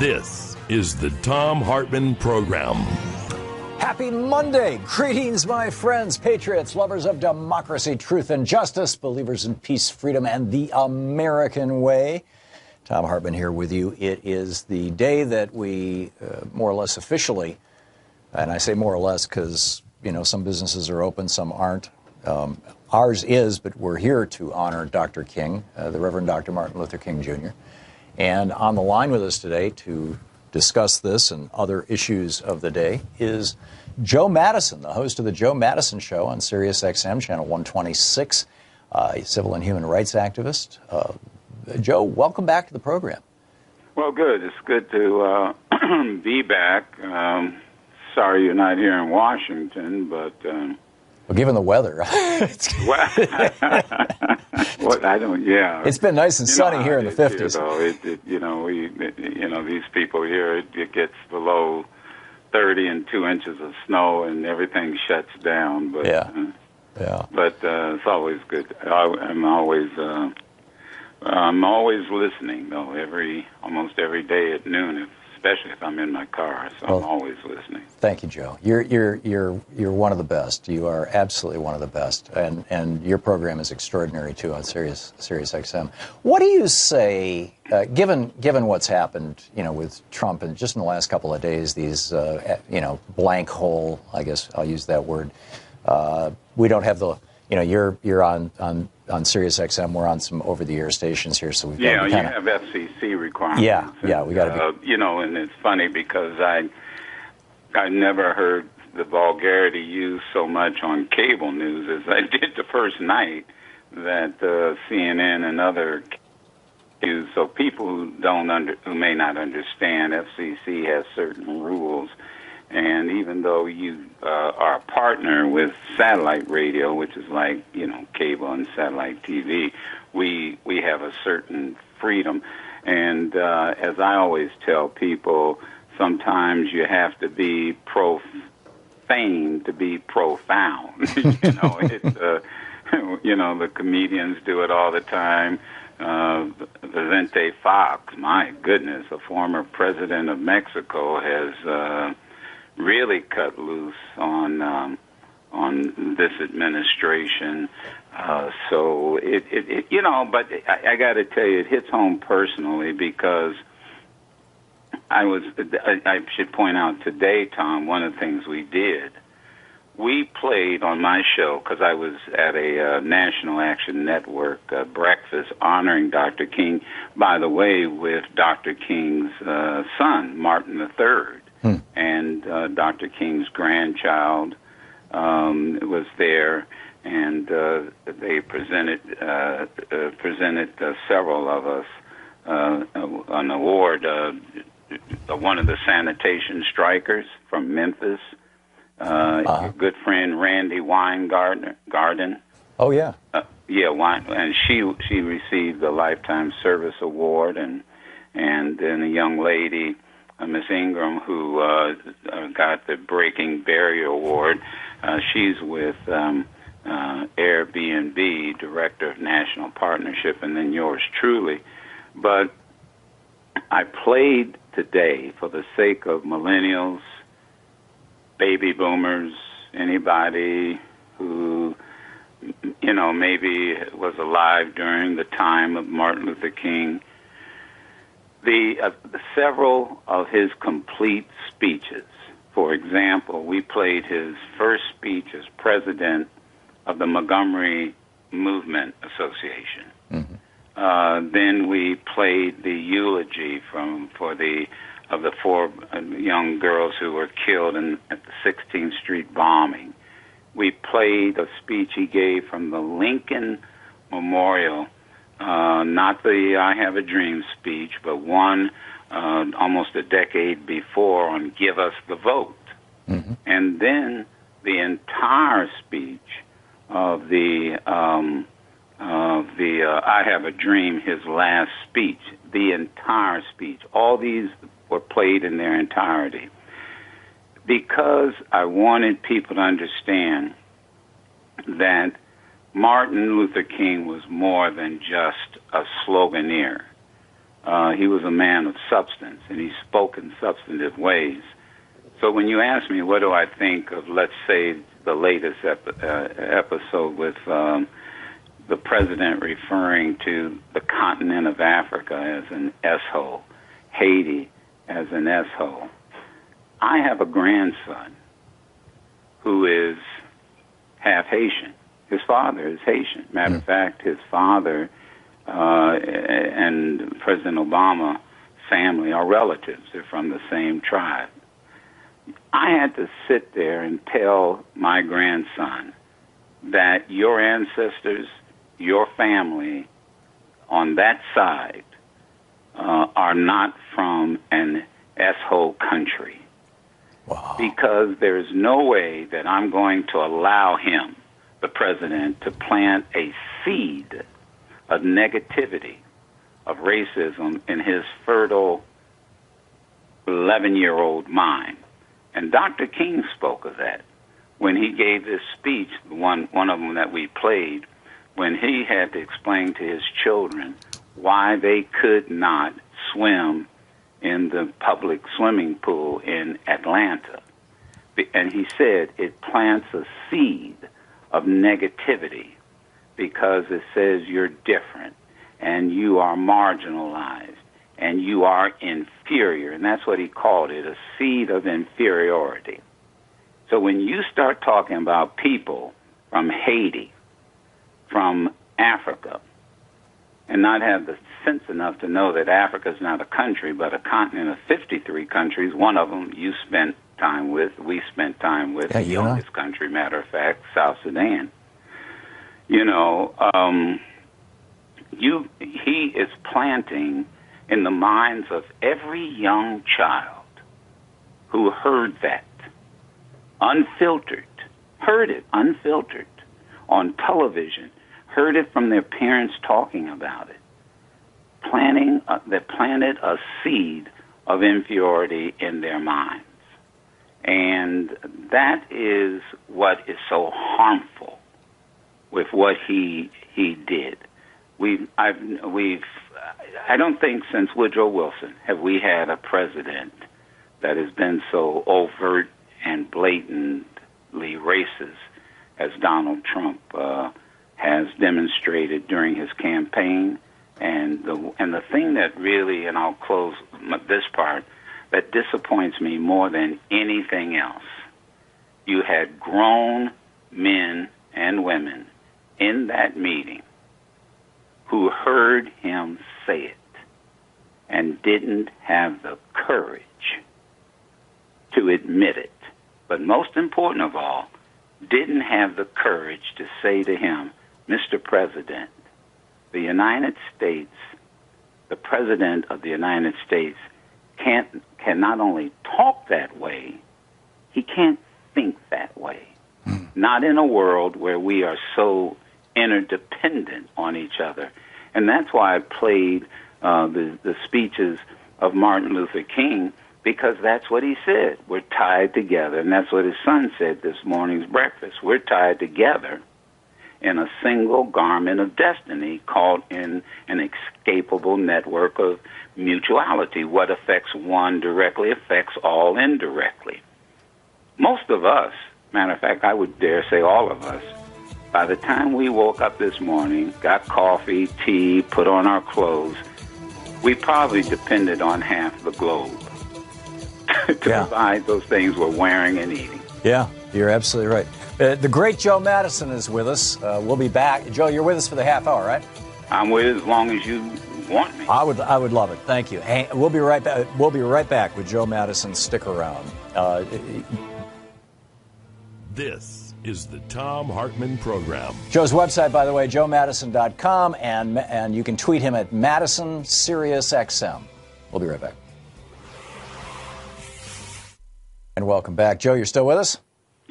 This is the Thom Hartmann Program. Happy Monday. Greetings, my friends, patriots, lovers of democracy, truth, and justice, believers in peace, freedom, and the American way. Thom Hartmann here with you. It is the day that we more or less officially, and I say more or less because, you know, some businesses are open, some aren't. Ours is, but we're here to honor Dr. King, the Reverend Dr. Martin Luther King, Jr. And on the line with us today to discuss this and other issues of the day is Joe Madison, the host of the Joe Madison Show on Sirius XM, Channel 126, a civil and human rights activist. Joe, welcome back to the program. Well, good. It's good to be back. Sorry you're not here in Washington, but... well, given the weather. What I don't. Yeah, it's been nice and sunny here in the 50s. These people here, it gets below 30 and 2 inches of snow, and everything shuts down. But But it's always good. I'm always listening though. Almost every day at noon, especially if I'm in my car, so I'm always listening. Thank you, Joe. You're one of the best. You are absolutely one of the best, and your program is extraordinary too on Sirius XM. What do you say, given what's happened, with Trump and just in the last couple of days, these blank hole, I guess I'll use that word. We don't have the. You're on Sirius XM. We're on some over-the-air stations here, so we've got you have FCC requirements. Yeah, we got to be. And it's funny because I never heard the vulgarity used so much on cable news as I did the first night that CNN and other use. So people who may not understand, FCC has certain rules. And even though you are a partner with satellite radio, which is like, cable and satellite TV, we have a certain freedom. And as I always tell people, sometimes you have to be profane to be profound. The comedians do it all the time. Vicente Fox, my goodness, a former president of Mexico, has... really cut loose on this administration. So but I got to tell you, it hits home personally because I should point out today, Tom, one of the things we did, we played on my show, because I was at a National Action Network breakfast honoring Dr. King, by the way, with Dr. King's son, Martin III. And Dr. King's grandchild was there, and they presented several of us an award. One of the sanitation strikers from Memphis, your good friend Randy Weingarten. Oh yeah, and she received the Lifetime Service Award, and then a young lady. Miss Ingram, who got the Breaking Barrier Award. She's with Airbnb, Director of National Partnership, and then yours truly. But I played today for the sake of millennials, baby boomers, anybody who, maybe was alive during the time of Martin Luther King. Several of his complete speeches. For example, we played his first speech as president of the Montgomery Movement Association. Mm-hmm. Then we played the eulogy for the four young girls who were killed at the 16th Street bombing. We played a speech he gave from the Lincoln Memorial. Not the I Have a Dream speech, but one almost a decade before on Give Us the Vote. Mm-hmm. And then the entire speech of the I Have a Dream, his last speech, the entire speech. All these were played in their entirety because I wanted people to understand that Martin Luther King was more than just a sloganeer. He was a man of substance, and he spoke in substantive ways. So when you ask me what do I think of, let's say, the latest episode with the president referring to the continent of Africa as an S-hole, Haiti as an S-hole, I have a grandson who is half Haitian. His father is Haitian. Matter of fact, his father and President Obama family are relatives. They're from the same tribe. I had to sit there and tell my grandson that your ancestors, your family on that side are not from an S-hole country. Wow. Because there's no way that I'm going to allow him, the president, to plant a seed of negativity, of racism in his fertile 11-year-old mind. And Dr. King spoke of that when he gave this speech, one of them that we played, when he had to explain to his children why they could not swim in the public swimming pool in Atlanta. And he said it plants a seed of negativity because it says you're different and you are marginalized and you are inferior. And that's what he called it, a seed of inferiority. So when you start talking about people from Haiti, from Africa, and not have the sense enough to know that Africa is not a country, but a continent of 53 countries, one of them you spent time with, we spent time with, the youngest country, matter of fact, South Sudan. You know, he is planting in the minds of every young child who heard that, unfiltered, heard it unfiltered on television, heard it from their parents talking about it, that planted a seed of inferiority in their minds. And that is what is so harmful with what he did. I don't think since Woodrow Wilson have we had a president that has been so overt and blatantly racist as Donald Trump has demonstrated during his campaign. And the thing that really, and I'll close this part, that disappoints me more than anything else, you had grown men and women in that meeting who heard him say it and didn't have the courage to admit it. But most important of all, didn't have the courage to say to him, Mr. President, the United States, the President of the United States can not only talk that way, he can't think that way. Not in a world where we are so interdependent on each other. And that's why I played the speeches of Martin Luther King, because that's what he said. We're tied together. And that's what his son said this morning's breakfast. We're tied together in a single garment of destiny called in an inescapable network of mutuality. What affects one directly affects all indirectly. Most of us, matter of fact, I would dare say all of us, by the time we woke up this morning, got coffee, tea, put on our clothes, we probably depended on half the globe to provide those things we're wearing and eating. Yeah, you're absolutely right. The great Joe Madison is with us. We'll be back. Joe, you're with us for the half hour, right? I'm with as long as you want me. I would love it. Thank you. Hey, we'll be right back. We'll be right back with Joe Madison. Stick around. This is the Thom Hartmann Program. Joe's website, by the way, joemadison.com, and you can tweet him at Madison SiriusXM. We'll be right back. And welcome back. Joe, you're still with us?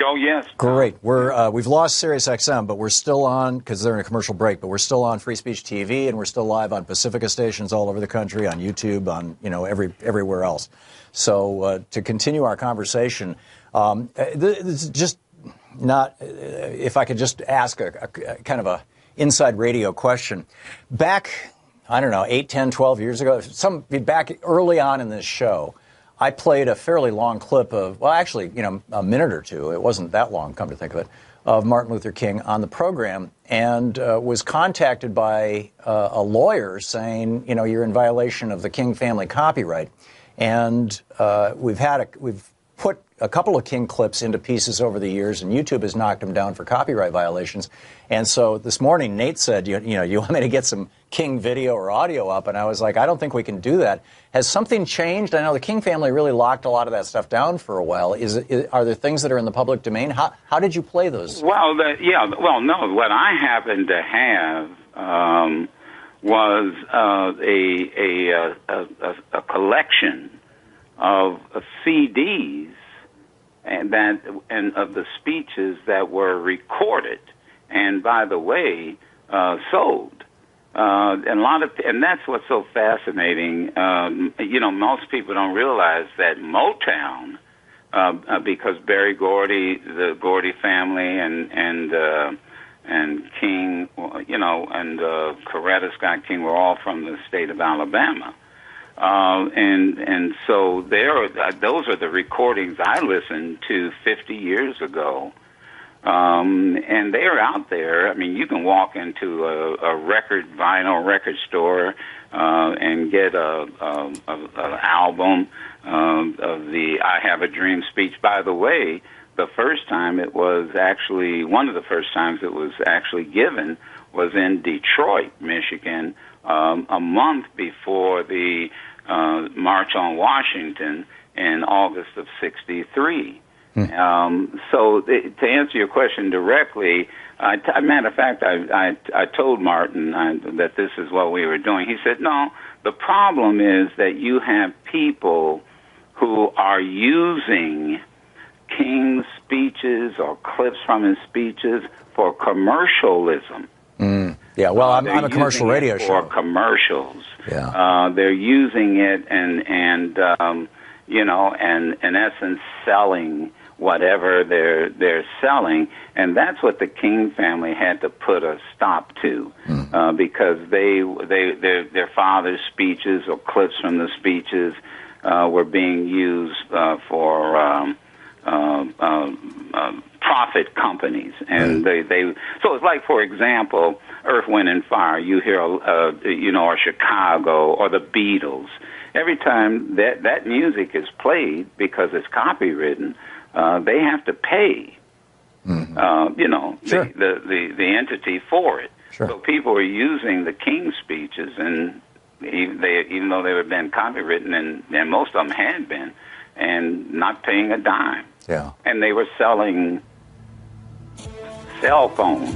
Oh, yes. Great. We've lost SiriusXM, but we're still on, because they're in a commercial break, but we're still on Free Speech TV, and we're still live on Pacifica stations all over the country, on YouTube, on everywhere else. So to continue our conversation, this is just not, if I could just ask a kind of a inside radio question. Back I don't know, 8, 10, 12 years ago, back early on in this show, I played a fairly long clip of, well, actually, a minute or two. It wasn't that long, come to think of it, of Martin Luther King on the program, and was contacted by a lawyer saying, you're in violation of the King family copyright. And we've put a couple of King clips into pieces over the years, and YouTube has knocked them down for copyright violations. And so this morning, Nate said, you want me to get some King video or audio up? And I was like, I don't think we can do that. Has something changed? I know the King family really locked a lot of that stuff down for a while. Are there things that are in the public domain? How did you play those? Well, no. What I happened to have was a collection of CDs and of the speeches that were recorded, and by the way, sold. And that's what's so fascinating. Most people don't realize that Motown, because Berry Gordy, the Gordy family, and King, and Coretta Scott King were all from the state of Alabama. And so those are the recordings I listened to 50 years ago. And they're out there. I mean, you can walk into a vinyl record store, and get an album, of the I Have a Dream speech. By the way, one of the first times it was actually given was in Detroit, Michigan, a month before the March on Washington in August of '63. So to answer your question directly, matter of fact, I told Martin that this is what we were doing. He said, no, the problem is that you have people who are using King's speeches or clips from his speeches for commercialism. Yeah, well, I'm a commercial radio show. For commercials. Yeah. They're using it and in essence selling whatever they're selling, and that's what the King family had to put a stop to, because their father's speeches or clips from the speeches were being used for profit companies, and so it's like, for example, Earth, Wind and Fire. You hear or Chicago or the Beatles. Every time that music is played, because it's copywritten, they have to pay. Sure. the entity for it. Sure. So people are using the King speeches, and even though they had been copywritten, and most of them had been, and not paying a dime. Yeah. And they were selling cell phones.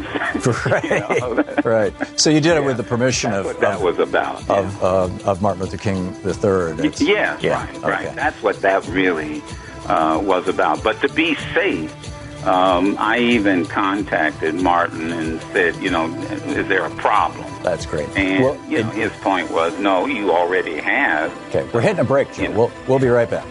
Right. Right. So you did it with the permission of what that was about. Of Martin Luther King III. Yes, yeah. Right. Okay. That's what that really was about. But to be safe, I even contacted Martin and said, is there a problem? That's great. And his point was, no, you already have. Okay, we're hitting a break, Joe. We'll be right back.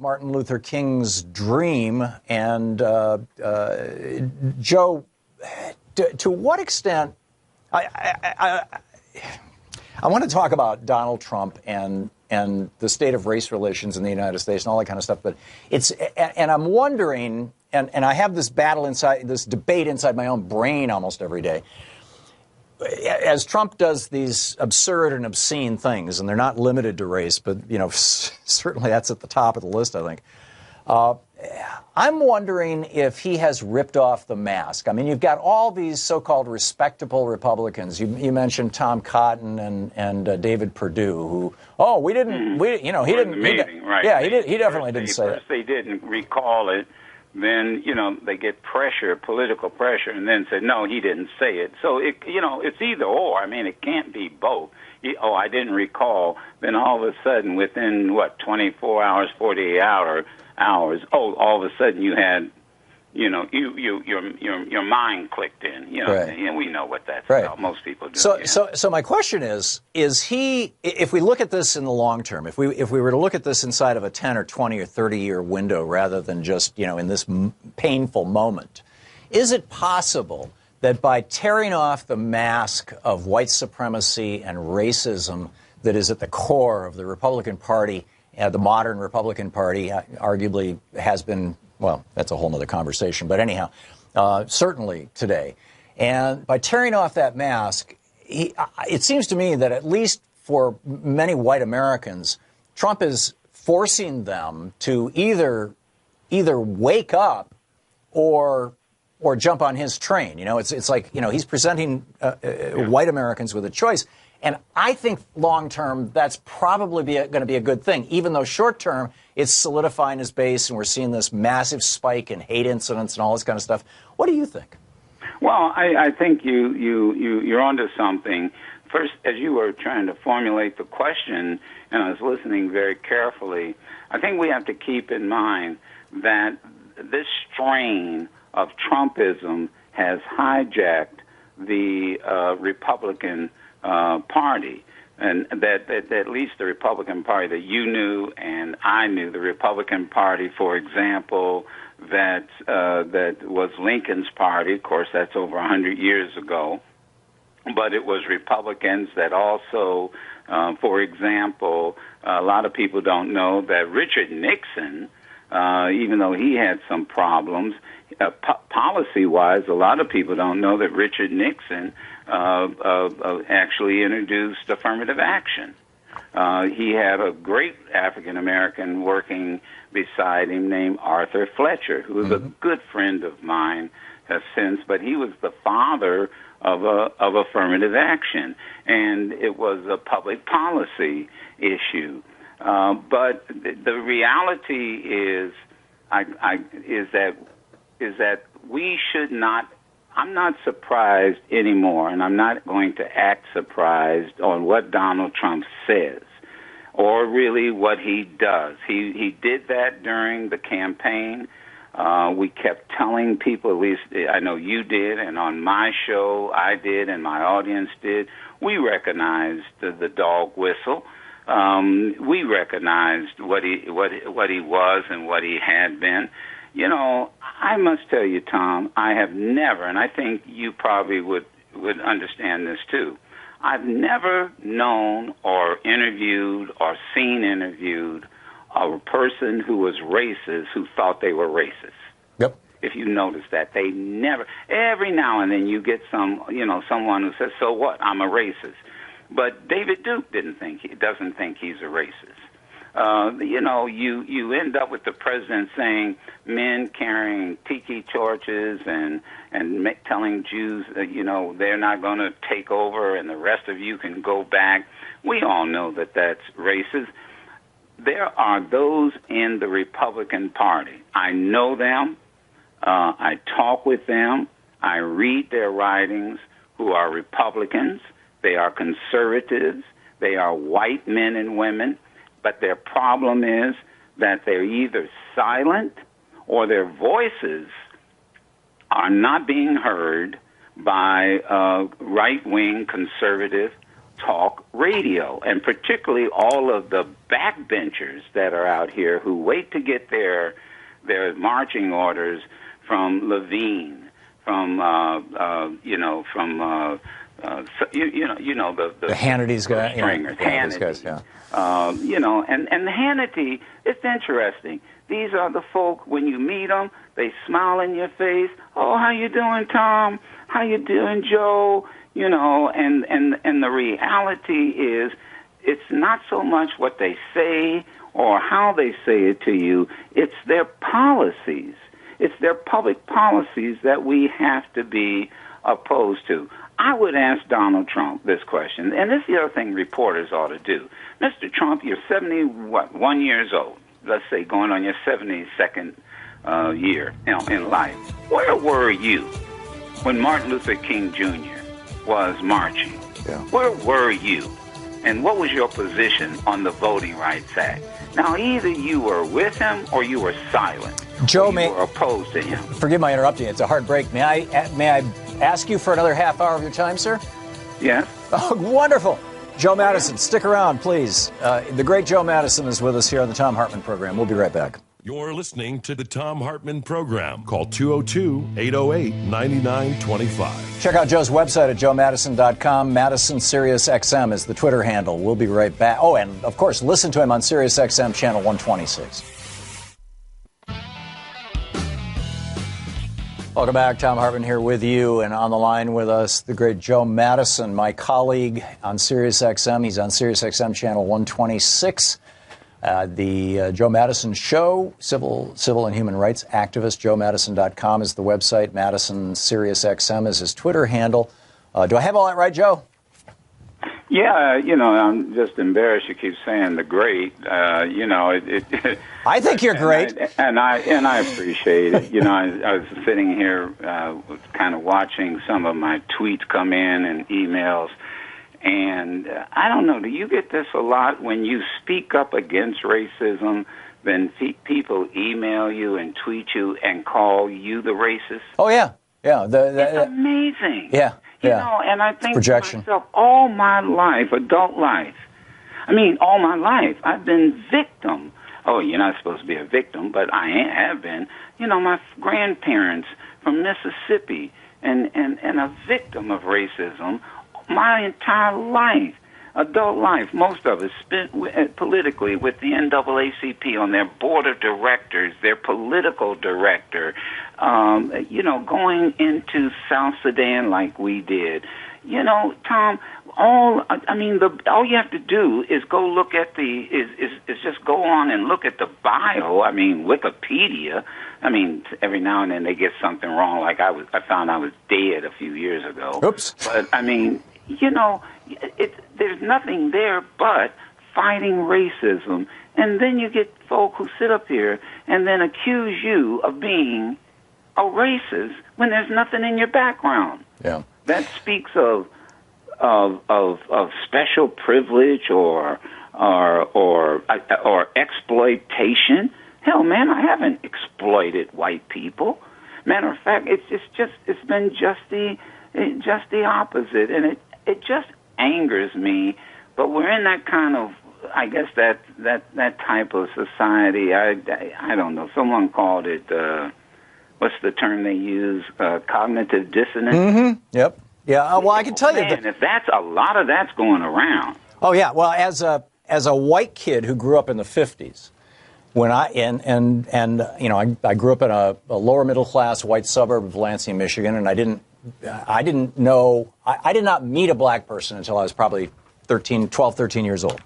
Martin Luther King's dream, and Joe, to what extent? I want to talk about Donald Trump and the state of race relations in the United States and all that kind of stuff. But and I'm wondering, and I have this debate inside my own brain almost every day. As Trump does these absurd and obscene things, and they're not limited to race, but certainly that's at the top of the list, I think. I'm wondering if he has ripped off the mask. I mean, you've got all these so-called respectable Republicans. You mentioned Tom Cotton and David Perdue, who he didn't. Right. Yeah, he definitely didn't say that. First they didn't recall it. Then, they get political pressure, and then say, no, he didn't say it. So, it's either or. I mean, it can't be both. I didn't recall. Then all of a sudden, within, 24 hours, 48 hours, all of a sudden you had, your mind clicked in. Right. And we know what that's right. about. Most people do. So my question is he? If we look at this in the long term, if we were to look at this inside of a 10 or 20 or 30-year window, rather than just in this painful moment, is it possible that by tearing off the mask of white supremacy and racism that is at the core of the Republican Party, the modern Republican Party, arguably has been, well, that's a whole other conversation, but anyhow, certainly today. And by tearing off that mask, it seems to me that at least for many white Americans, Trump is forcing them to either wake up or jump on his train. It's like, he's presenting white Americans with a choice. And I think long-term, that's probably going to be a good thing, even though short-term, it's solidifying his base, and we're seeing this massive spike in hate incidents and all this kind of stuff. What do you think? Well, I think you're onto something. First, as you were trying to formulate the question, and I was listening very carefully, I think we have to keep in mind that this strain of Trumpism has hijacked the Republican Party, and that at least the Republican Party that you knew and I knew, the Republican Party, for example, that was Lincoln's party. Of course, that's over 100 years ago. But it was Republicans that also, for example, a lot of people don't know that Richard Nixon, even though he had some problems, policy-wise, a lot of people don't know that Richard Nixon actually introduced affirmative action. He had a great African-American working beside him named Arthur Fletcher, who was a good friend of mine since, but he was the father of affirmative action, and it was a public policy issue. But the reality is that we should not. I'm not surprised anymore, and I'm not going to act surprised on what Donald Trump says or really what he does. He did that during the campaign. We kept telling people, at least I know you did, and on my show I did, and my audience did, we recognized the dog whistle. We recognized what he was and what he had been. I must tell you, Tom, I have never, and I think you probably would understand this too, I've never known or interviewed or seen interviewed a person who was racist who thought they were racist. Yep. If you notice that, they never, every now and then you get someone who says, so what, I'm a racist. But David Duke doesn't think he's a racist. You end up with the president saying men carrying tiki torches and telling Jews, they're not going to take over and the rest of you can go back. We all know that that's racist. There are those in the Republican Party. I know them. I talk with them. I read their writings, who are Republicans. They are conservatives. They are white men and women. But their problem is that they're either silent or their voices are not being heard by right-wing conservative talk radio, and particularly all of the backbenchers that are out here who wait to get their marching orders from Levine, from the Hannity's guy, Stringer, Hannity, guys, yeah. And Hannity, it's interesting. These are the folk, when you meet them, they smile in your face. Oh, how you doing, Tom? How you doing, Joe? And the reality is, it's not so much what they say or how they say it to you. It's their policies. It's their public policies that we have to be opposed to. I would ask Donald Trump this question, and this is the other thing reporters ought to do. Mr. Trump, you're 71 years old. Let's say going on your 72nd year in life. Where were you when Martin Luther King Jr. was marching? Yeah. Where were you and what was your position on the Voting Rights Act? Now, either you were with him or you were silent. Joe, you were opposed to him. Forgive my interrupting. It's a hard break. May I ask you for another half hour of your time, sir? Yes. Oh, wonderful. Joe Madison, stick around, please. The great Joe Madison is with us here on the Thom Hartmann program. We'll be right back. You're listening to the Thom Hartmann program. Call 202-808-9925. Check out Joe's website at joemadison.com. Madison Sirius XM is the Twitter handle. We'll be right back. Oh, and of course, listen to him on Sirius XM channel 126. Welcome back. Thom Hartmann here with you, and on the line with us, the great Joe Madison, my colleague on Sirius XM. He's on Sirius XM channel 126. The Joe Madison Show, civil and human rights activist. JoeMadison.com is the website. Madison Sirius XM is his Twitter handle. Do I have all that right, Joe? Yeah, I'm just embarrassed you keep saying the great. I think you're great, and I appreciate it. I was sitting here, kind of watching some of my tweets come in and emails. And I don't know, do you get this a lot when you speak up against racism, then people email you and tweet you and call you the racist? Oh, yeah. Yeah. It's amazing. Yeah. You know, and I think projection. to myself, all my life, adult life, all my life, I've been victim. Oh, you're not supposed to be a victim, but I have been. My grandparents from Mississippi and a victim of racism. My entire life, adult life, most of it spent politically with the NAACP on their board of directors, their political director, going into South Sudan like we did. Tom, all you have to do is go look at is just go on and look at the bio. Wikipedia. Every now and then they get something wrong. Like I found I was dead a few years ago. Oops. But there's nothing there but fighting racism. And then you get folk who sit up here and then accuse you of being a racist when there's nothing in your background. Yeah. That speaks of special privilege or exploitation. Hell, man, I haven't exploited white people. Matter of fact, it's been just the opposite, and it just angers me. But we're in that kind of, I guess that type of society. I don't know. Someone called it what's the term they use? Cognitive dissonance. Mm-hmm. Yep. Yeah. Well, I can tell you that if that's a lot of that's going around. Oh yeah. Well, as a white kid who grew up in the 50s. When I grew up in a lower middle class white suburb of Lansing, Michigan, and I did not meet a black person until I was probably 12, 13 years old.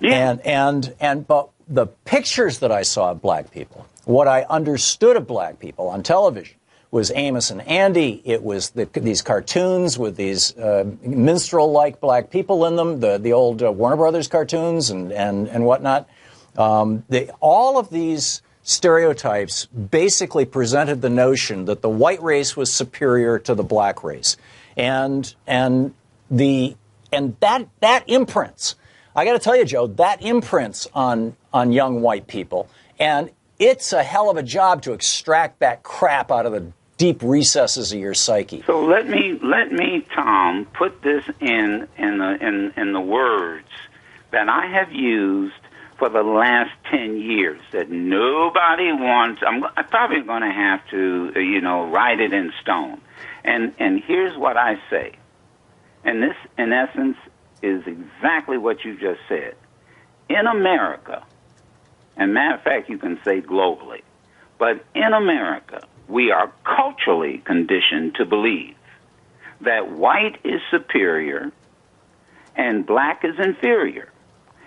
Yeah. But the pictures that I saw of black people, what I understood of black people on television was Amos and Andy. It was these cartoons with these minstrel-like black people in them, the old Warner Brothers cartoons and whatnot. All of these stereotypes basically presented the notion that the white race was superior to the black race, and that imprints. I got to tell you, Joe, that imprints on young white people, and it's a hell of a job to extract that crap out of the deep recesses of your psyche. So let me, Tom, put this in the words that I have used for the last 10 years that nobody wants. I'm probably going to have to, write it in stone. And here's what I say. And this, in essence, is exactly what you just said. In America, and matter of fact, you can say globally, but in America, we are culturally conditioned to believe that white is superior and black is inferior.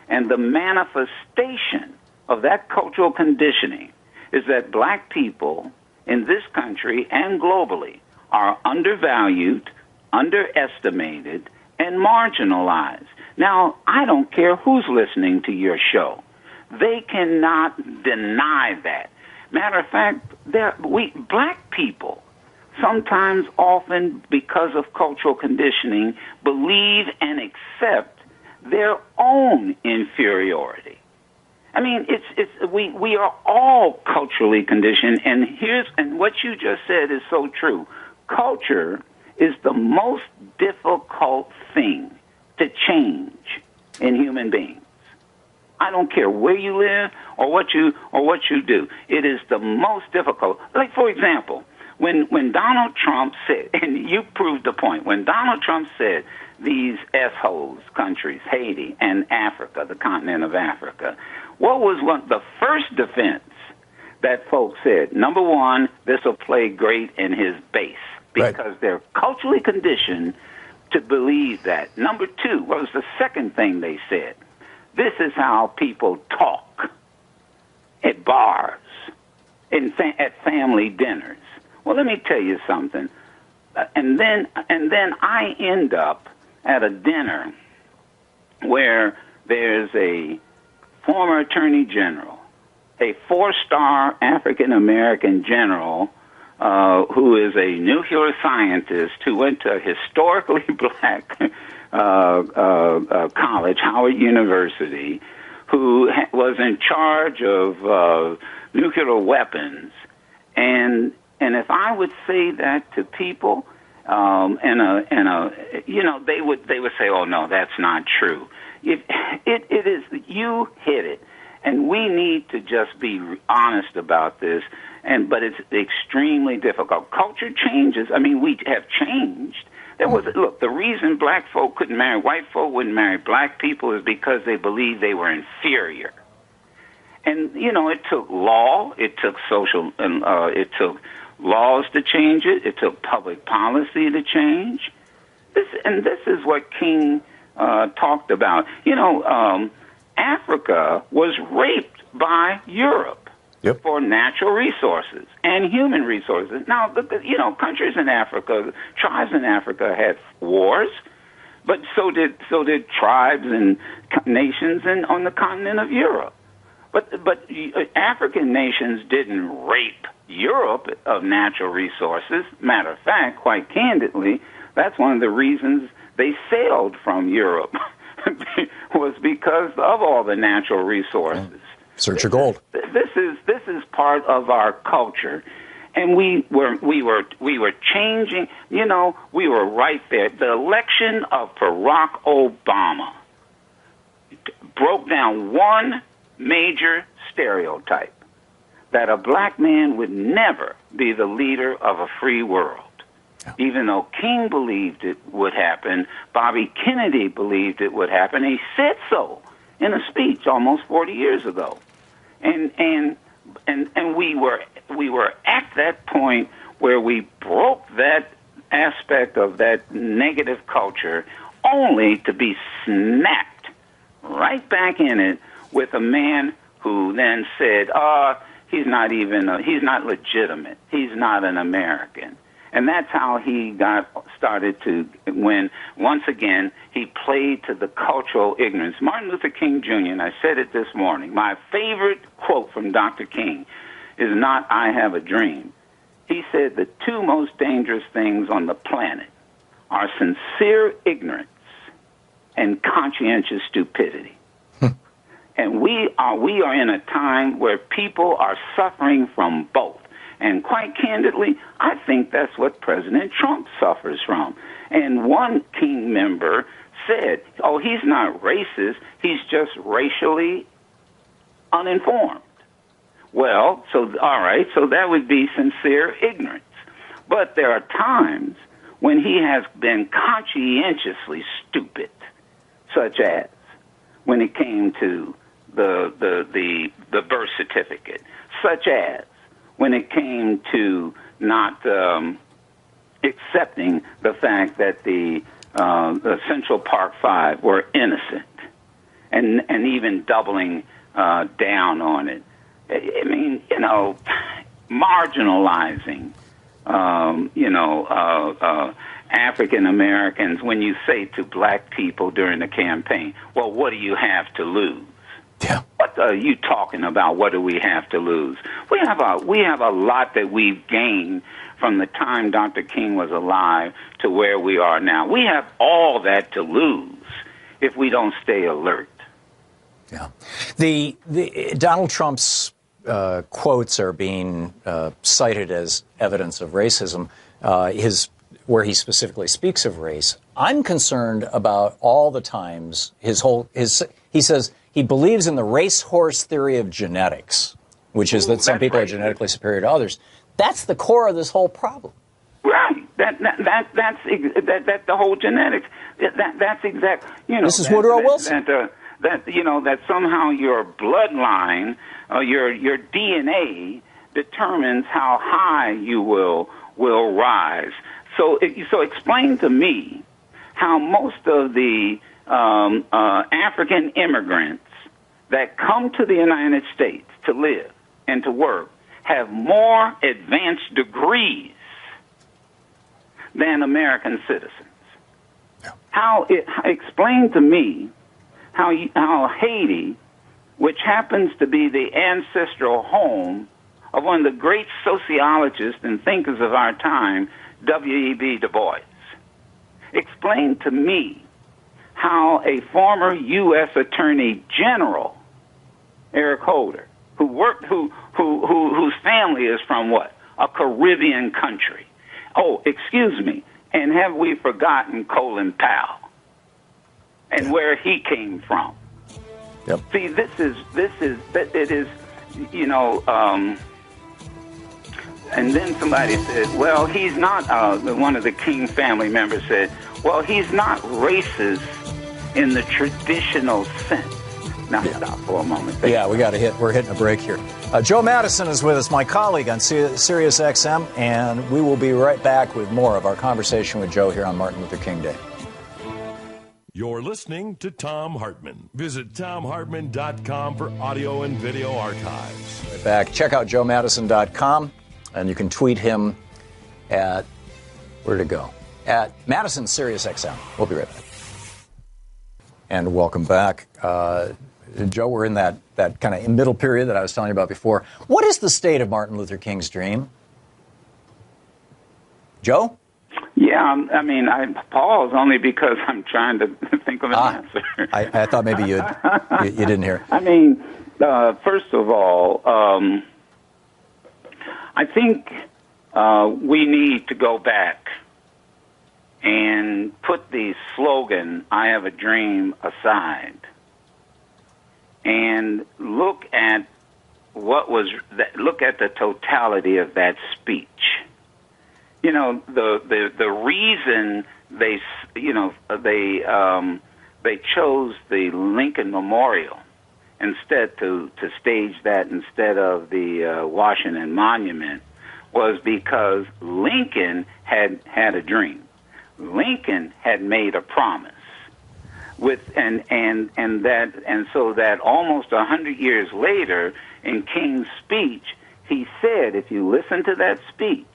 And the manifestation of that cultural conditioning is that black people in this country and globally are undervalued, underestimated, and marginalized. Now, I don't care who's listening to your show. They cannot deny that. Matter of fact, black people sometimes, often, because of cultural conditioning, believe and accept their own inferiority. I mean, we are all culturally conditioned, and what you just said is so true. Culture is the most difficult thing to change in human beings. I don't care where you live or what you do. It is the most difficult. Like, for example, when Donald Trump said, and you proved the point, when Donald Trump said these S-holes countries, Haiti and Africa, the continent of Africa, what was the first defense that folks said? Number one, this will play great in his base because they're culturally conditioned to believe that. Number two, what was the second thing they said? This is how people talk at bars, at family dinners. Well, let me tell you something. And then I end up at a dinner where there's a former attorney general, a 4-star African-American general who is a nuclear scientist who went to a historically black college, Howard University, who was in charge of nuclear weapons. And if I would say that to people, they would say, "Oh no, that's not true." It is. You hit it, and we need to just be honest about this. But it's extremely difficult. Culture changes. I mean, we have changed. The reason black folk couldn't marry white folk, wouldn't marry black people, is because they believed they were inferior. And it took law, it took social, it took laws to change it. It took public policy to change. This is what King talked about. Africa was raped by Europe for natural resources and human resources. Now, countries in Africa, tribes in Africa had wars, but so did tribes and nations on the continent of Europe. But African nations didn't rape Europe of natural resources. Matter of fact, quite candidly, that's one of the reasons they sailed from Europe was because of all the natural resources. Search for gold. This is part of our culture, and we were changing. We were right there. The election of Barack Obama broke down one major stereotype, that a black man would never be the leader of a free world. Even though King believed it would happen, Bobby Kennedy believed it would happen. He said so in a speech almost 40 years ago. And we were at that point where we broke that aspect of that negative culture, only to be snapped right back in it with a man who then said, he's not legitimate. He's not an American. And that's how he got started to, when, once again, he played to the cultural ignorance. Martin Luther King Jr., and I said it this morning, my favorite quote from Dr. King is not, "I have a dream." He said the two most dangerous things on the planet are sincere ignorance and conscientious stupidity. And we are in a time where people are suffering from both. And quite candidly, I think that's what President Trump suffers from. And one King member said, "Oh, he's not racist, he's just racially uninformed." Well, all right, so that would be sincere ignorance. But there are times when he has been conscientiously stupid, such as when it came to the birth certificate, such as when it came to not accepting the fact that the Central Park Five were innocent, and even doubling down on it. I mean, marginalizing, African Americans. When you say to black people during the campaign, "Well, what do you have to lose?" Yeah. What are you talking about? What do we have to lose? We have a lot that we've gained from the time Dr. King was alive to where we are now. We have all that to lose if we don't stay alert. Yeah. The Donald Trump's quotes are being cited as evidence of racism, where he specifically speaks of race. I'm concerned about all the times he says he believes in the racehorse theory of genetics, which is that some people are genetically superior to others. That's the core of this whole problem. Right. That's the whole genetics. That's exact. This is Woodrow Wilson. That somehow your bloodline, your DNA determines how high you will rise. So explain to me how most of the African immigrants that come to the United States to live and to work have more advanced degrees than American citizens. Yeah. Explain to me how Haiti, which happens to be the ancestral home of one of the great sociologists and thinkers of our time, W.E.B. Du Bois. Explain to me how a former U.S. Attorney General, Eric Holder, whose family is from what? A Caribbean country. Oh, excuse me. And have we forgotten Colin Powell and where he came from? Yep. See, and then somebody said, well, he's not, one of the King family members said, well, he's not racist in the traditional sense. Now, stop for a moment. We're hitting a break here. Joe Madison is with us, my colleague on Sirius XM, and we will be right back with more of our conversation with Joe here on Martin Luther King Day. You're listening to Thom Hartmann. Visit ThomHartmann.com for audio and video archives. Right back. Check out joemadison.com, and you can tweet him at, where'd it go? At Madison Sirius XM. We'll be right back. And welcome back. Joe, we're in that kind of middle period that I was telling you about before. What is the state of Martin Luther King's dream? Joe? Yeah, I mean, I pause only because I'm trying to think of an answer. I thought maybe you didn't hear. I mean, first of all, I think we need to go back and put the slogan, I have a dream, aside and look at the totality of that speech. The reason they chose the Lincoln Memorial instead to stage that instead of the Washington Monument was because Lincoln had a dream. Lincoln had made a promise so that almost 100 years later in King's speech, he said, if you listen to that speech,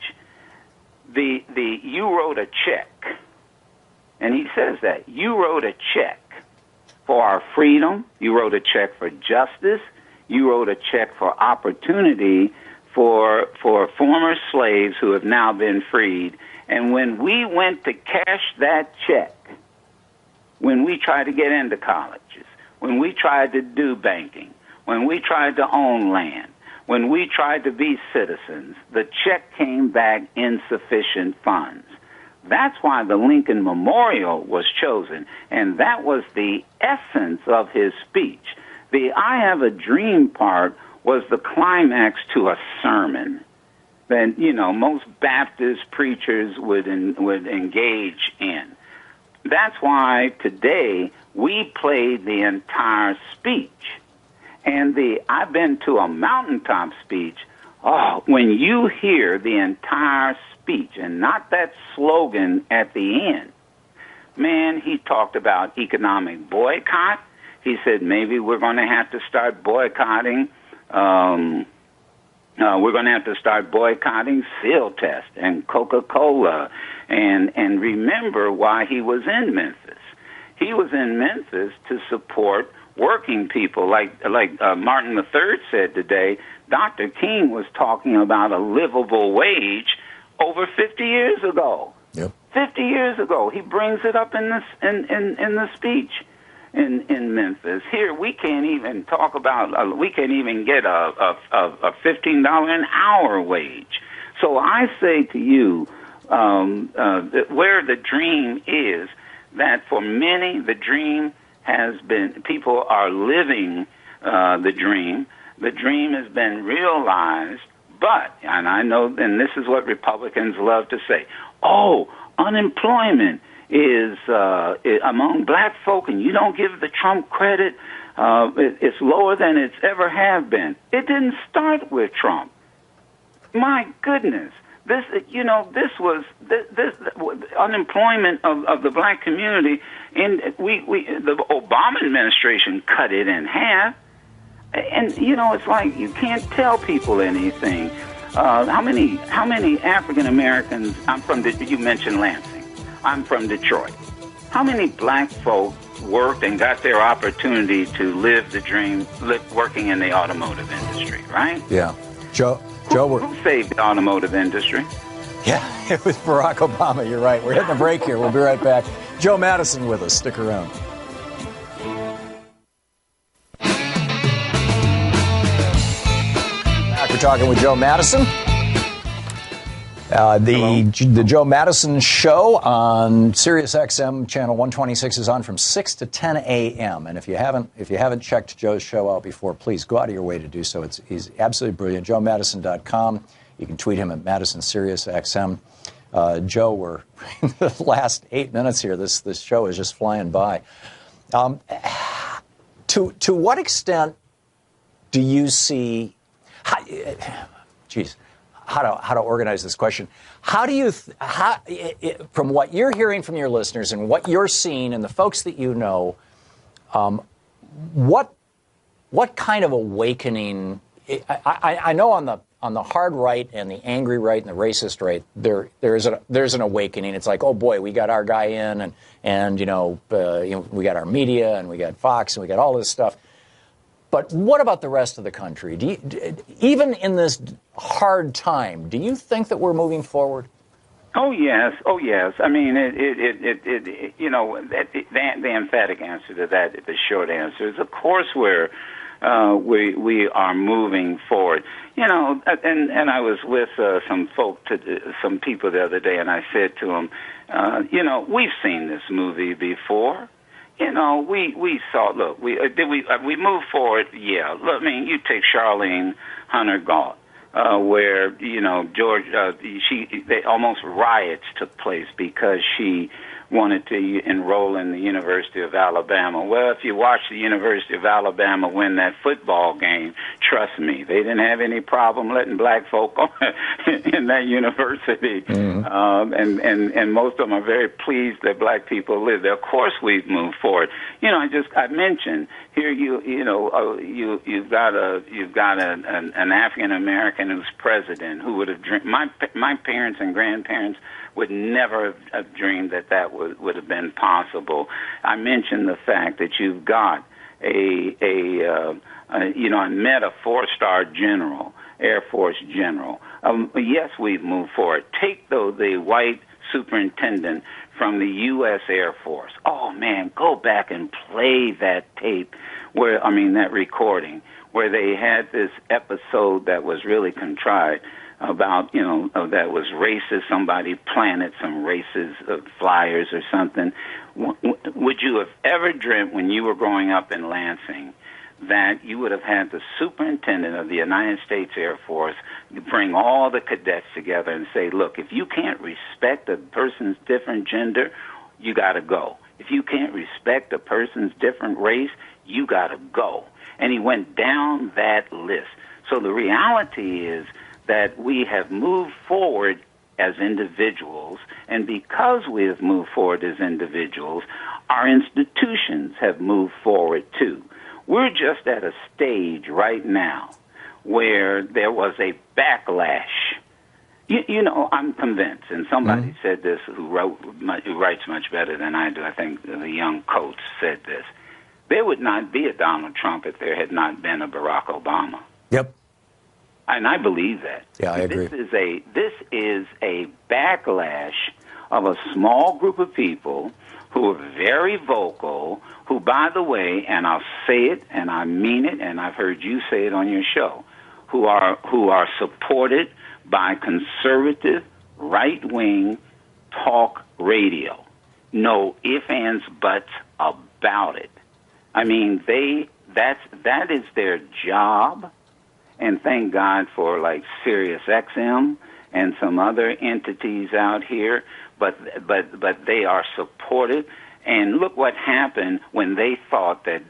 you wrote a check, and he says that you wrote a check for our freedom, you wrote a check for justice, you wrote a check for opportunity for former slaves who have now been freed. And when we went to cash that check, when we tried to get into colleges, when we tried to do banking, when we tried to own land, when we tried to be citizens, the check came back insufficient funds. That's why the Lincoln Memorial was chosen, and that was the essence of his speech. The I have a dream part was the climax to a sermon that, most Baptist preachers would engage in. That's why today we played the entire speech. And I've been to a mountaintop speech. Oh, when you hear the entire speech and not that slogan at the end, man, he talked about economic boycott. He said maybe we're going to have to start boycotting. We're going to have to start boycotting Seal Test and Coca-Cola. And remember why he was in Memphis. He was in Memphis to support working people. Like Martin III said today, Dr. King was talking about a livable wage over 50 years ago. Yep. 50 years ago. He brings it up in the speech. in Memphis. Here, we can't even talk about, we can't even get a $15 an hour wage. So I say to you, where the dream is, that for many, the dream has been, people are living the dream. The dream has been realized, but, and I know, and this is what Republicans love to say, oh, unemployment is among black folk, and you don't give the Trump credit. It's lower than it's ever have been. It didn't start with Trump. My goodness, this was this unemployment of the black community, and the Obama administration cut it in half. And it's like you can't tell people anything. How many African Americans? You mentioned Lansing. I'm from Detroit. How many black folk worked and got their opportunity to live the dream, working in the automotive industry, right? Yeah. Who saved the automotive industry? Yeah, it was Barack Obama. You're right. We're hitting a break here. We'll be right back. Joe Madison with us. Stick around. Back, we're talking with Joe Madison. The Joe Madison Show on Sirius XM channel 126 is on from 6 to 10 a.m. And if you haven't checked Joe's show out before, please go out of your way to do so. He's absolutely brilliant. JoeMadison.com. You can tweet him at Madison Sirius XM. Joe, we're in the last 8 minutes here. This show is just flying by. To what extent do you see? How to organize this question? How do you, from what you're hearing from your listeners and what you're seeing and the folks that you know, what kind of awakening? I know on the hard right and the angry right and the racist right, there's an awakening. It's like, oh boy, we got our guy in, and we got our media and we got Fox and we got all this stuff. But what about the rest of the country? Even in this hard time, do you think that we're moving forward? Oh yes. I mean, the emphatic answer to that, the short answer is, of course, we are moving forward. And I was with some people the other day, and I said to them, we've seen this movie before. We saw. Look, we moved forward. Yeah. Look, I mean, you take Charlene Hunter Galt, where George, almost riots took place because she wanted to enroll in the University of Alabama. Well, if you watch the University of Alabama win that football game, trust me, they didn't have any problem letting black folk in that university. Mm-hmm. And most of them are very pleased that black people live there. Of course, we've moved forward. I mentioned here you've got an African American who's president who would have dreamed. My parents and grandparents would never have dreamed that would have been possible. I mentioned the fact that you've got I met a 4-star general, Air Force general. Yes, we've moved forward. Take, though, the white superintendent from the U.S. Air Force. Oh, man, go back and play that tape, that recording, where they had this episode that was really contrived about, that was racist. Somebody planted some racist flyers or something. Would you have ever dreamt when you were growing up in Lansing that you would have had the superintendent of the United States Air Force bring all the cadets together and say, look, if you can't respect a person's different gender, you got to go. If you can't respect a person's different race, you got to go. And he went down that list. So the reality is that we have moved forward as individuals, and because we have moved forward as individuals, our institutions have moved forward too. We're just at a stage right now where there was a backlash. I'm convinced, and somebody said this who writes much better than I do. I think the young Coates said this. There would not be a Donald Trump if there had not been a Barack Obama. Yep. And I believe that. Yeah, I agree. This is a backlash of a small group of people who are very vocal, who, by the way, and I'll say it and I mean it, and I've heard you say it on your show, who are supported by conservative, right-wing talk radio. No ifs, ands, buts about it. I mean, that is their job, and thank God for like Sirius XM and some other entities out here, but they are supported. And look what happened when they thought that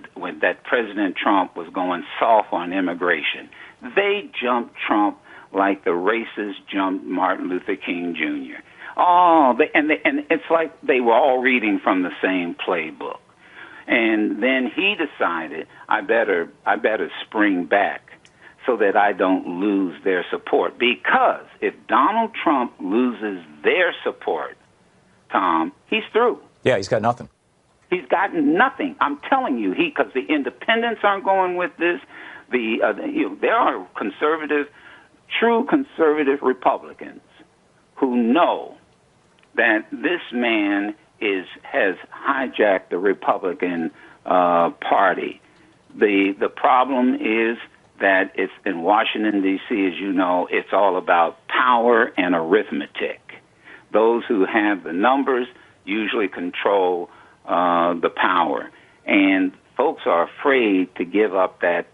President Trump was going soft on immigration. They jumped Trump like the racists jumped Martin Luther King Jr. And it's like they were all reading from the same playbook. And then he decided, I better spring back so that I don't lose their support. Because if Donald Trump loses their support, Tom, he's through. Yeah, he's got nothing. He's gotten nothing. I'm telling you, because the independents aren't going with this. There are true conservative Republicans who know that this man has hijacked the Republican Party. The problem is that it's in Washington, D.C., as you know, it's all about power and arithmetic. Those who have the numbers usually control the power, and folks are afraid to give up that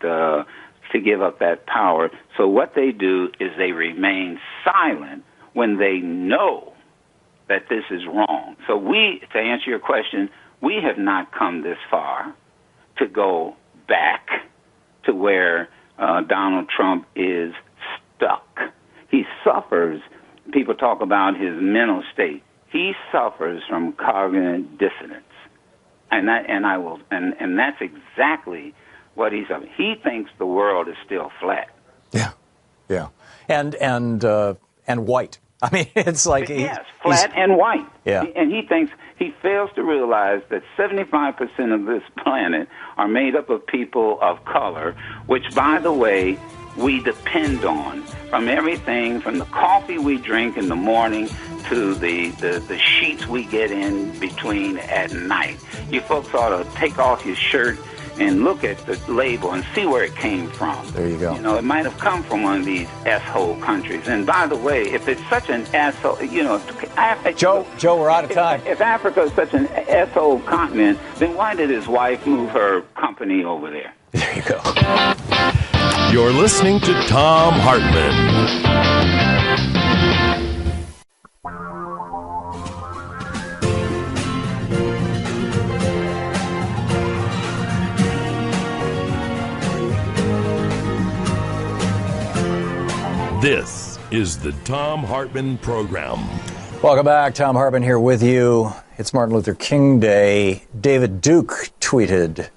power. So what they do is they remain silent when they know that this is wrong. So to answer your question, we have not come this far to go back to where Donald Trump is stuck. He suffers. People talk about his mental state. He suffers from cognitive dissonance, and that's exactly what he's up. He thinks the world is still flat. Yeah, and white. I mean, it's like flat and white. Yeah, and he fails to realize that 75% of this planet are made up of people of color, which, by the way, we depend on, from everything from the coffee we drink in the morning to the sheets we get in between at night. You folks ought to take off your shirt and look at the label and see where it came from. There you go. You know, it might have come from one of these S-hole countries. And by the way, if it's such an S-hole, Joe, we're out of time. If Africa is such an S-hole continent, then why did his wife move her company over there? There you go. You're listening to Thom Hartmann. This is the Thom Hartmann Program. Welcome back. Thom Hartmann here with you. It's Martin Luther King Day. David Duke tweeted,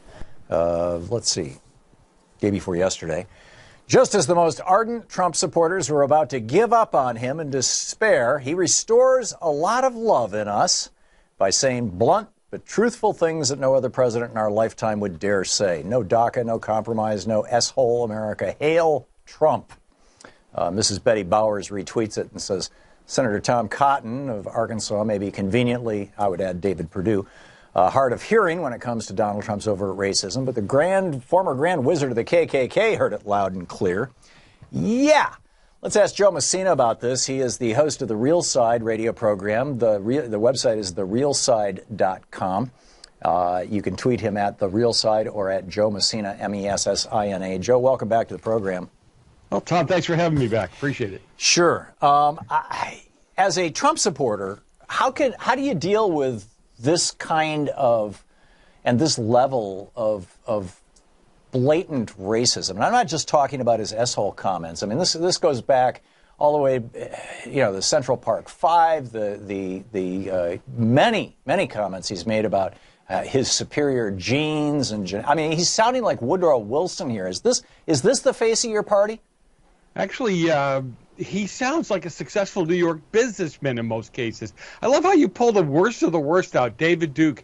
day before yesterday, just as the most ardent Trump supporters were about to give up on him in despair, he restores a lot of love in us by saying blunt but truthful things that no other president in our lifetime would dare say. No DACA, no compromise, no S-hole America. Hail Trump. Mrs. Betty Bowers retweets it and says, Senator Tom Cotton of Arkansas may be conveniently, I would add David Perdue, hard of hearing when it comes to Donald Trump's overt racism, but the former Grand Wizard of the KKK heard it loud and clear. Yeah. Let's ask Joe Messina about this. He is the host of the Real Side radio program. The website is therealside.com. You can tweet him at The Real Side or at Joe Messina, Messina. Joe, welcome back to the program. Well, Tom, thanks for having me back. Appreciate it. Sure. As a Trump supporter, how do you deal with this kind of and this level of blatant racism? And I'm not just talking about his S-hole comments. I mean, this goes back all the way, the Central Park Five, the many comments he's made about his superior genes and he's sounding like Woodrow Wilson here. Is this the face of your party? Actually, he sounds like a successful New York businessman in most cases. I love how you pull the worst of the worst out, David Duke.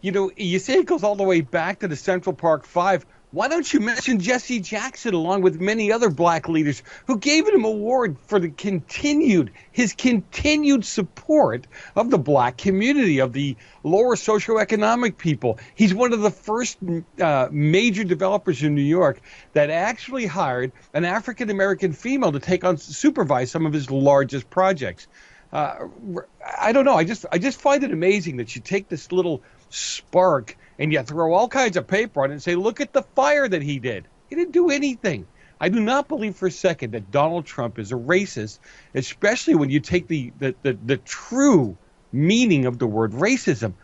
You say it goes all the way back to the Central Park Five. Why don't you mention Jesse Jackson along with many other black leaders who gave him an award for his continued support of the black community, of the lower socioeconomic people. He's one of the first major developers in New York that actually hired an African-American female to supervise some of his largest projects. I don't know. I just find it amazing that you take this little spark and you throw all kinds of paper on it and say, look at the fire that he did. He didn't do anything. I do not believe for a second that Donald Trump is a racist, especially when you take the true meaning of the word racism.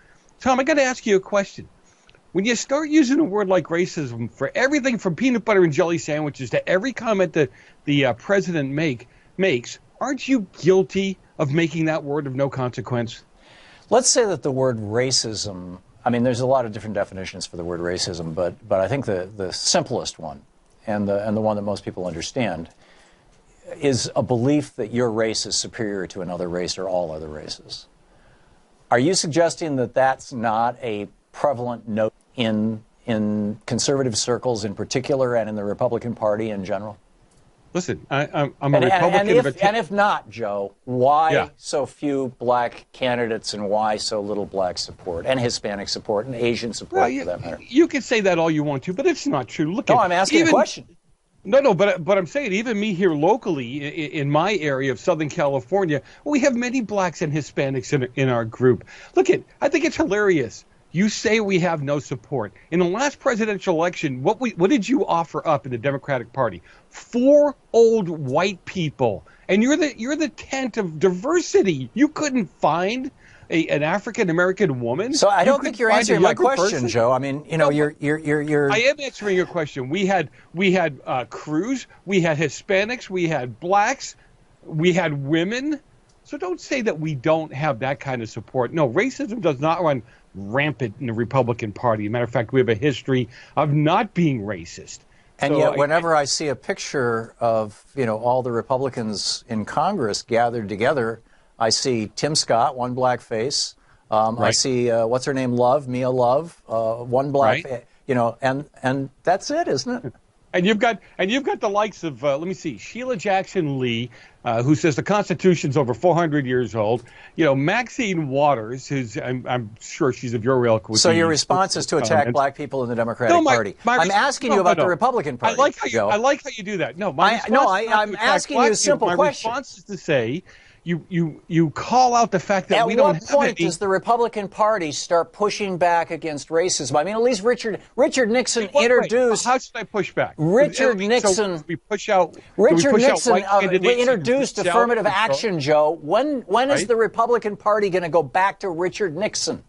Tom, I got to ask you a question. When you start using a word like racism for everything from peanut butter and jelly sandwiches to every comment that the president makes, aren't you guilty of making that word of no consequence? Let's say that the word racism, I mean, there's a lot of different definitions for the word racism, but I think the simplest one and the one that most people understand is a belief that your race is superior to another race or all other races. Are you suggesting that that's not a prevalent note in conservative circles in particular and in the Republican Party in general? Listen, I'm a Republican. And if not, Joe, why so few black candidates and why so little black support and Hispanic support and Asian support for that matter? You can say that all you want to, but it's not true. Look, I'm asking a question. No, but I'm saying even me here locally in my area of Southern California, we have many blacks and Hispanics in our group. Look, I think it's hilarious. You say we have no support. In the last presidential election, what did you offer up in the Democratic Party? 4 old white people. And you're the tent of diversity. You couldn't find an African American woman. So I don't think you're answering my question, Joe. I mean, you're. I am answering your question. We had Cruz, we had Hispanics, we had blacks, we had women. So don't say that we don't have that kind of support. No, racism does not run rampant in the Republican Party. As a matter of fact, we have a history of not being racist. And yet, whenever I see a picture of all the Republicans in Congress gathered together, I see Tim Scott, one black face. Right. I see what's her name, Mia Love, one black. Right. And that's it, isn't it? And you've got the likes of let me see, Sheila Jackson Lee, who says the Constitution's over 400 years old. Maxine Waters, who's I'm sure she's of your ilk. So your response is to attack black people in the Democratic Party. I'm asking you about the Republican Party. I like how you do that. I'm asking you a simple question. My response is to say, you call out the fact that we don't have any. At what point does the Republican Party start pushing back against racism? I mean, at least Richard Nixon introduced. How should I push back? Richard Nixon. So we push out. Richard Nixon introduced affirmative action, Joe. When is the Republican Party going to go back to Richard Nixon?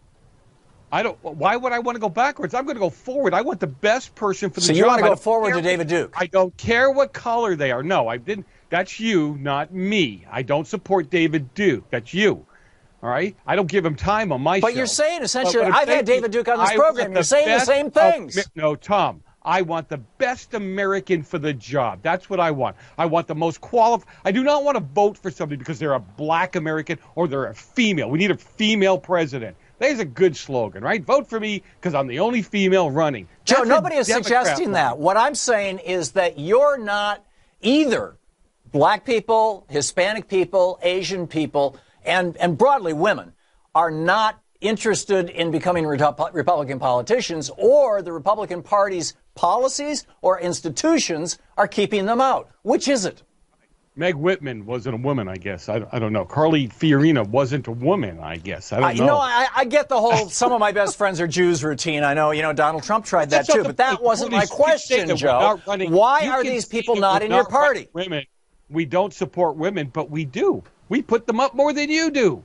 Why would I want to go backwards? I'm going to go forward. I want the best person for the job. So you want to go forward to David Duke? I don't care what color they are. No, I didn't. That's you, not me. I don't support David Duke. That's you. All right? I don't give him time on my show. But you're saying essentially, I've had David Duke on this program. You're saying the same things. No, Tom. I want the best American for the job. That's what I want. I want the most qualified. I do not want to vote for somebody because they're a black American or they're a female. We need a female president. There's a good slogan, right? Vote for me because I'm the only female running. Joe, nobody is suggesting that. What I'm saying is that you're not either black people, Hispanic people, Asian people, and broadly women are not interested in becoming Republican politicians, or the Republican Party's policies or institutions are keeping them out. Which is it? Meg Whitman wasn't a woman, I guess. I don't know. Carly Fiorina wasn't a woman, I guess. I don't know. I get the whole some of my best friends are Jews routine. I know, Donald Trump tried that too, but that wasn't my question, Joe. Why are these people not in your party? Women. We don't support women, but we do. We put them up more than you do.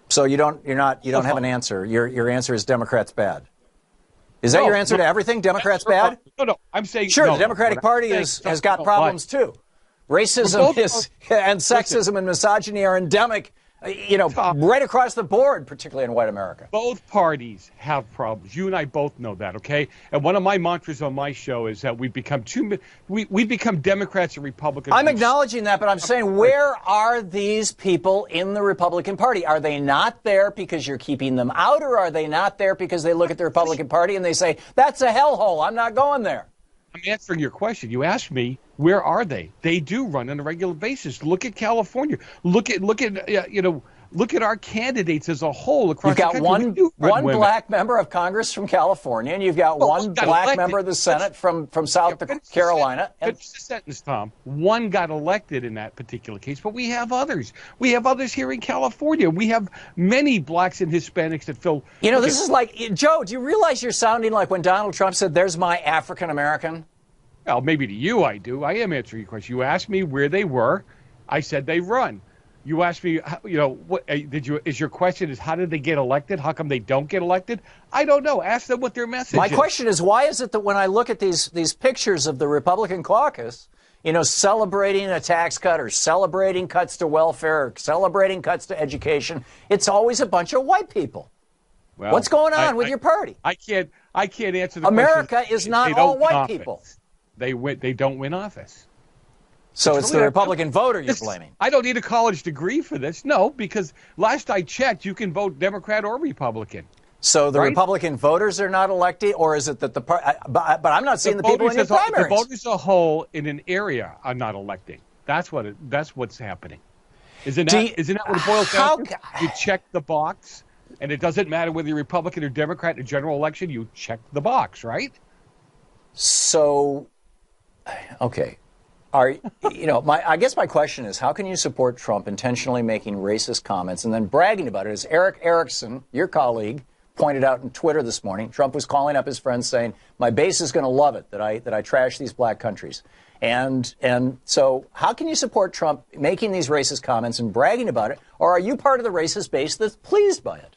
So you don't have an answer. Your answer is Democrats bad. Is that your answer to everything? Democrats bad? No. I'm saying sure. The Democratic Party has got problems too. Racism and sexism and misogyny are endemic right across the board, particularly in white America. Both parties have problems. You and I both know that, okay? And one of my mantras on my show is that we become Democrats and Republicans. I'm acknowledging that, but I'm saying, where are these people in the Republican Party? Are they not there because you're keeping them out, or are they not there because they look at the Republican Party and they say, that's a hellhole, I'm not going there? I'm answering your question. You asked me, where are they? They do run on a regular basis. Look at California. Look at our candidates as a whole across the country. You've got one black member of Congress from California, and you've got one black member of the Senate from South Carolina. Finish the sentence, Tom. One got elected in that particular case, but we have others. We have others here in California. We have many blacks and Hispanics that fill. This is like, Joe, do you realize you're sounding like when Donald Trump said, there's my African American? Well, maybe to you I do. I am answering your question. You asked me where they were. I said they run. You asked me, what is your question is how did they get elected? How come they don't get elected? I don't know. Ask them what their message is. My question is, why is it that when I look at these pictures of the Republican caucus, celebrating a tax cut or celebrating cuts to welfare or celebrating cuts to education, it's always a bunch of white people? Well, what's going on with your party? I can't answer the question. America is not all white people. They don't win office. So it's the Republican voter you're blaming. I don't need a college degree for this. No, because last I checked, you can vote Democrat or Republican. So the Republican voters are not elected, or is it that but I'm not seeing the people in your primaries. The voters as a whole in an area are not electing. That's what's happening. Isn't that what it boils down to? You check the box, and it doesn't matter whether you're Republican or Democrat in a general election. You check the box, right? So, okay. I guess my question is, how can you support Trump intentionally making racist comments and then bragging about it? As Eric Erickson, your colleague, pointed out on Twitter this morning, Trump was calling up his friends saying, my base is going to love it that I trash these black countries. And so how can you support Trump making these racist comments and bragging about it? Or are you part of the racist base that's pleased by it?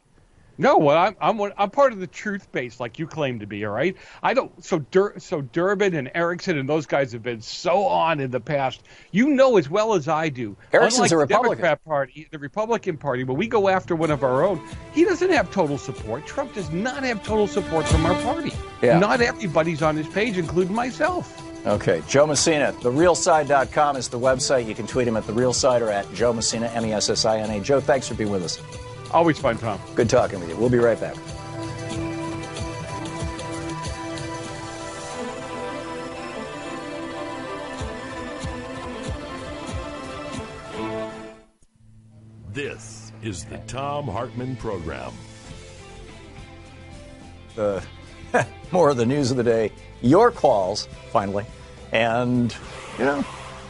No, well, I'm part of the truth base, like you claim to be. All right, I don't. So Durbin and Erickson and those guys have been so on in the past. You know as well as I do. Erickson's a Republican. The Democrat Party, the Republican Party. When we go after one of our own, he doesn't have total support. Trump does not have total support from our party. Yeah. Not everybody's on his page, including myself. Okay, Joe Messina, therealside.com is the website. You can tweet him at therealside or at Joe Messina, Messina. Joe, thanks for being with us. Always fun, Tom. Good talking with you. We'll be right back. This is the Thom Hartmann Program. More of the news of the day. Your calls, finally. And,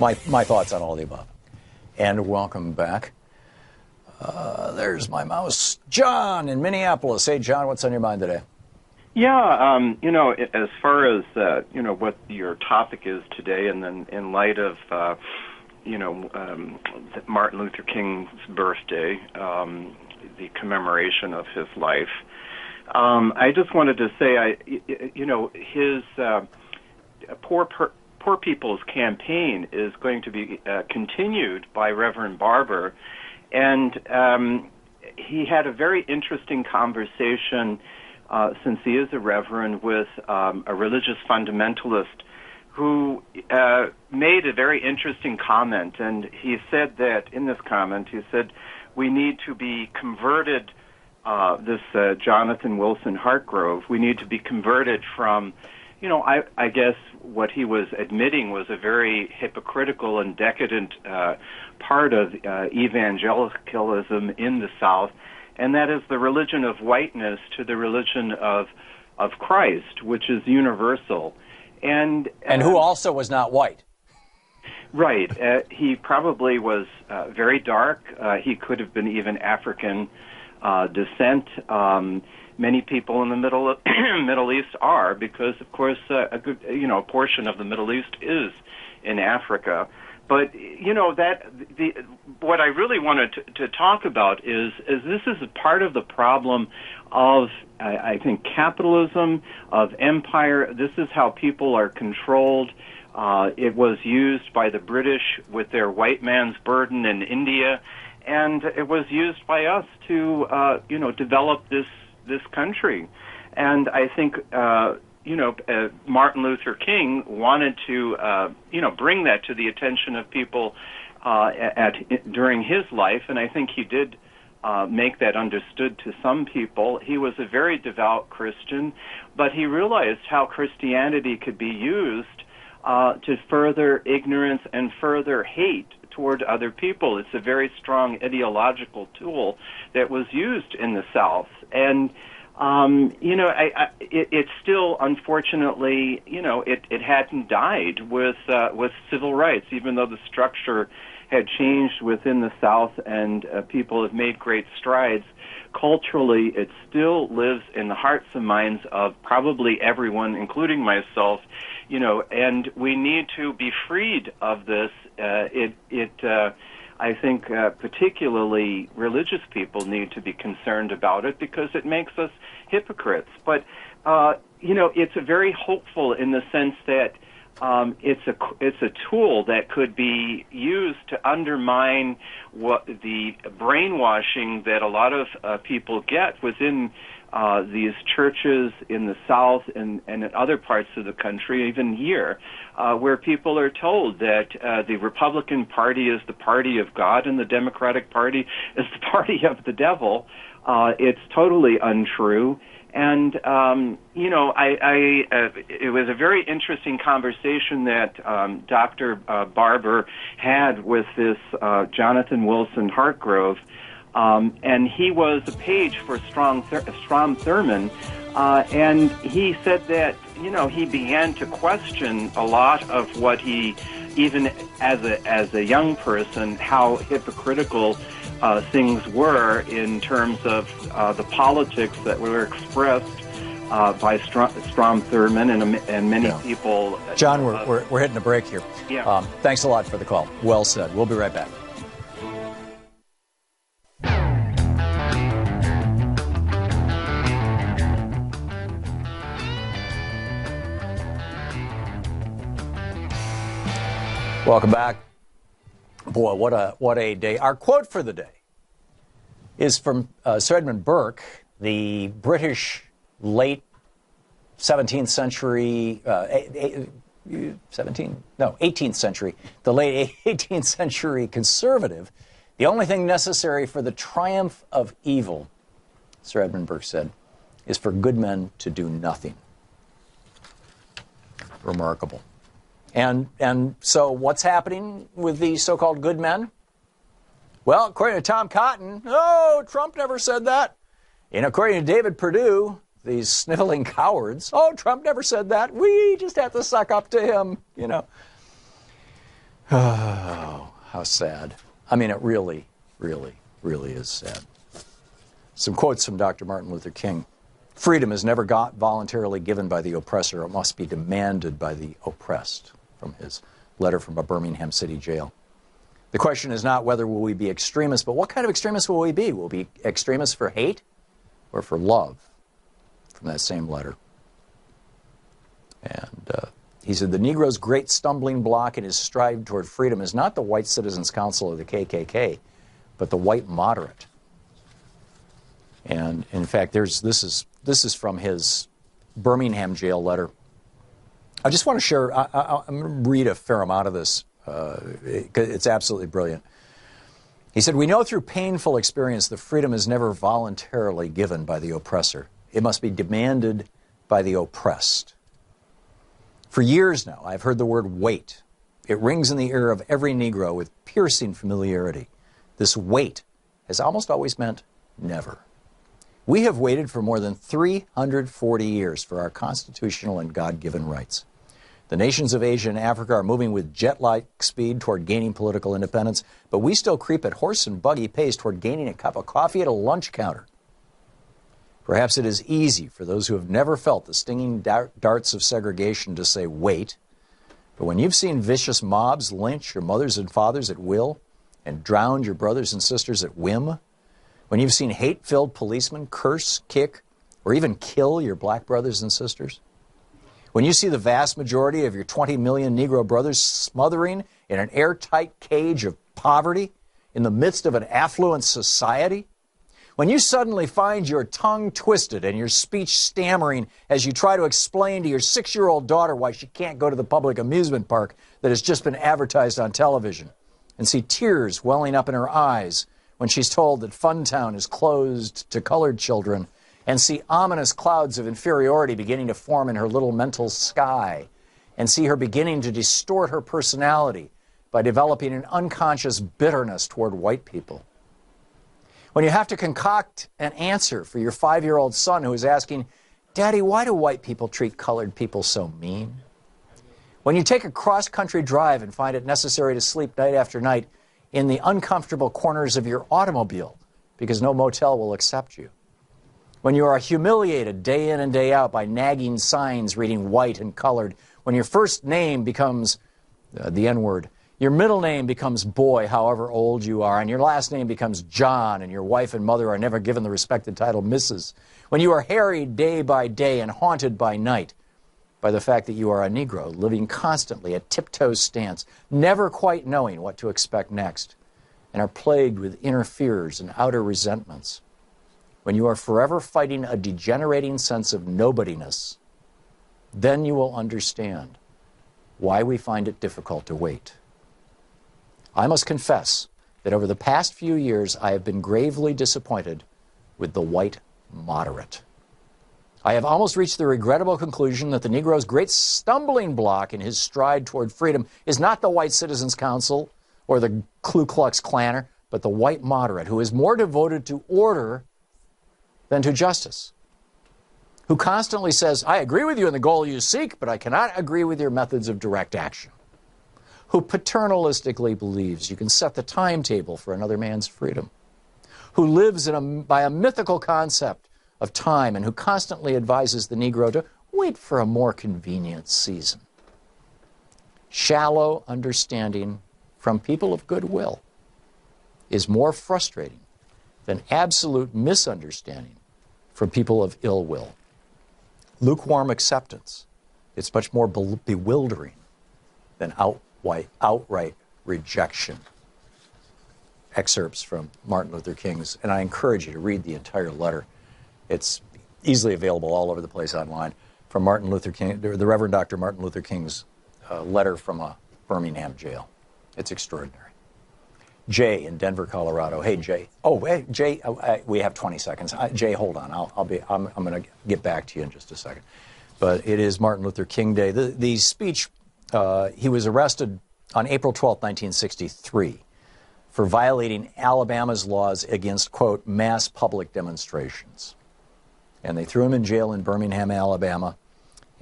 my thoughts on all the above. And welcome back. There's my mouse. John in Minneapolis. Hey, John, what's on your mind today? Yeah, as far as, what your topic is today, and then in light of, Martin Luther King's birthday, the commemoration of his life, I just wanted to say, his Poor People's Campaign is going to be continued by Reverend Barber. And he had a very interesting conversation, since he is a reverend, with a religious fundamentalist who made a very interesting comment. And he said that, in this comment, he said, we need to be converted, this Jonathan Wilson Hartgrove, we need to be converted from, I guess what he was admitting was a very hypocritical and decadent part of evangelicalism in the South, and that is the religion of whiteness to the religion of Christ, which is universal. And who also was not white. Right. He probably was very dark. He could have been even African descent. Many people in the Middle East are, because, of course, a good, portion of the Middle East is in Africa. But what I really wanted to talk about is this is a part of the problem of, I think, capitalism, of empire. This is how people are controlled. It was used by the British with their white man's burden in India. and it was used by us to, develop this country. And I think, Martin Luther King wanted to, bring that to the attention of people during his life, and I think he did make that understood to some people. He was a very devout Christian, but he realized how Christianity could be used to further ignorance and further hate toward other people. It's a very strong ideological tool that was used in the South. And it's still, unfortunately, it hadn't died with civil rights, even though the structure had changed within the South and people have made great strides. Culturally, it still lives in the hearts and minds of probably everyone, including myself, and we need to be freed of this. I think particularly religious people need to be concerned about it because it makes us hypocrites. But, it's a very hopeful in the sense that it's a tool that could be used to undermine what the brainwashing that a lot of people get within these churches in the South and in other parts of the country, even here, where people are told that the Republican Party is the party of God and the Democratic Party is the party of the devil. It's totally untrue. And, it was a very interesting conversation that Dr. Barber had with this Jonathan Wilson Hartgrove. And he was a page for Strom Thurmond, and he said that, he began to question a lot of what he, even as a young person, how hypocritical things were in terms of the politics that were expressed by Strom Thurmond and many people. John, we're hitting a break here. Yeah. Thanks a lot for the call. Well said. We'll be right back. Welcome back. Boy, what a day. Our quote for the day is from Sir Edmund Burke, the British late 17th century, 18th century, the late 18th century conservative. The only thing necessary for the triumph of evil, Sir Edmund Burke said, is for good men to do nothing. Remarkable. And so what's happening with these so-called good men? Well, according to Tom Cotton, Trump never said that. And according to David Perdue, these sniveling cowards, Trump never said that. We just have to suck up to him, Oh, how sad. I mean, it really, really, really is sad. Some quotes from Dr. Martin Luther King. Freedom is never voluntarily given by the oppressor. It must be demanded by the oppressed, from his letter from a Birmingham city jail. The question is not whether will we be extremists, but what kind of extremists will we be? Will we be extremists for hate or for love? From that same letter. And he said, the Negro's great stumbling block in his stride toward freedom is not the White Citizens Council or the KKK, but the white moderate. And in fact, this is from his Birmingham jail letter. I just want to share, I'm going to read a fair amount of this. It's absolutely brilliant. He said, we know through painful experience that freedom is never voluntarily given by the oppressor. It must be demanded by the oppressed. For years now, I've heard the word wait. It rings in the ear of every Negro with piercing familiarity. This wait has almost always meant never. We have waited for more than 340 years for our constitutional and God-given rights. The nations of Asia and Africa are moving with jet-like speed toward gaining political independence, but we still creep at horse and buggy pace toward gaining a cup of coffee at a lunch counter. Perhaps it is easy for those who have never felt the stinging darts of segregation to say, wait. But when you've seen vicious mobs lynch your mothers and fathers at will and drown your brothers and sisters at whim, when you've seen hate-filled policemen curse, kick, or even kill your black brothers and sisters, when you see the vast majority of your 20 million Negro brothers smothering in an airtight cage of poverty in the midst of an affluent society? When you suddenly find your tongue twisted and your speech stammering as you try to explain to your 6-year-old daughter why she can't go to the public amusement park that has just been advertised on television, and see tears welling up in her eyes when she's told that Funtown is closed to colored children, and see ominous clouds of inferiority beginning to form in her little mental sky, and see her beginning to distort her personality by developing an unconscious bitterness toward white people. When you have to concoct an answer for your 5-year-old son who is asking, "Daddy, why do white people treat colored people so mean?" When you take a cross-country drive and find it necessary to sleep night after night in the uncomfortable corners of your automobile because no motel will accept you. When you are humiliated day in and day out by nagging signs reading white and colored. When your first name becomes the N-word. Your middle name becomes boy, however old you are, and your last name becomes John, and your wife and mother are never given the respected title Mrs. When you are harried day by day and haunted by night by the fact that you are a Negro, living constantly at tiptoe stance, never quite knowing what to expect next, and are plagued with inner fears and outer resentments. When you are forever fighting a degenerating sense of nobodiness, then you will understand why we find it difficult to wait. I must confess that over the past few years, I have been gravely disappointed with the white moderate. I have almost reached the regrettable conclusion that the Negro's great stumbling block in his stride toward freedom is not the White Citizens Council or the Ku Klux Klaner, but the white moderate, who is more devoted to order than to justice, who constantly says, "I agree with you in the goal you seek, but I cannot agree with your methods of direct action," who paternalistically believes you can set the timetable for another man's freedom, who lives by a mythical concept of time, and who constantly advises the Negro to wait for a more convenient season. Shallow understanding from people of goodwill is more frustrating than absolute misunderstanding from people of ill will. Lukewarm acceptance, it's much more bewildering than outright rejection. Excerpts from Martin Luther King's, and I encourage you to read the entire letter. It's easily available all over the place online, from Martin Luther King, the Reverend Dr. Martin Luther King's letter from a Birmingham jail. It's extraordinary. Jay in Denver, Colorado. Hey, Jay. Oh, hey, Jay. We have 20 seconds. Jay, hold on. I'm going to get back to you in just a second. But it is Martin Luther King Day. The speech. He was arrested on April 12, 1963, for violating Alabama's laws against, quote, mass public demonstrations. And they threw him in jail in Birmingham, Alabama.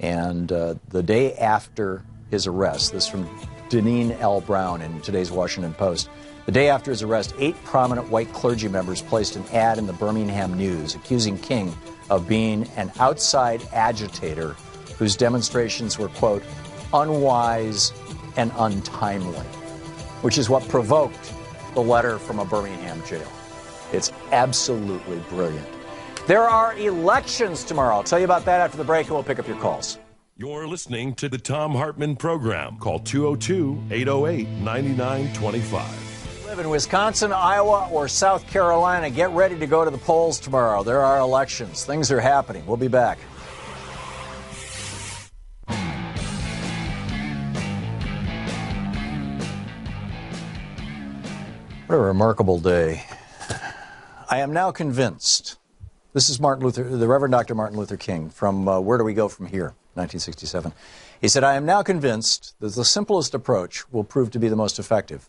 And the day after his arrest, this is from Deneen L. Brown in today's Washington Post, the day after his arrest, 8 prominent white clergy members placed an ad in the Birmingham News accusing King of being an outside agitator whose demonstrations were, quote, unwise and untimely, which is what provoked the letter from a Birmingham jail. It's absolutely brilliant. There are elections tomorrow. I'll tell you about that after the break, and we'll pick up your calls. You're listening to the Thom Hartmann Program. Call 202-808-9925. Live in Wisconsin, Iowa, or South Carolina. Get ready to go to the polls tomorrow. There are elections. Things are happening. We'll be back. What a remarkable day. I am now convinced. This is the Reverend Dr. Martin Luther King from Where Do We Go From Here, 1967. He said, I am now convinced that the simplest approach will prove to be the most effective.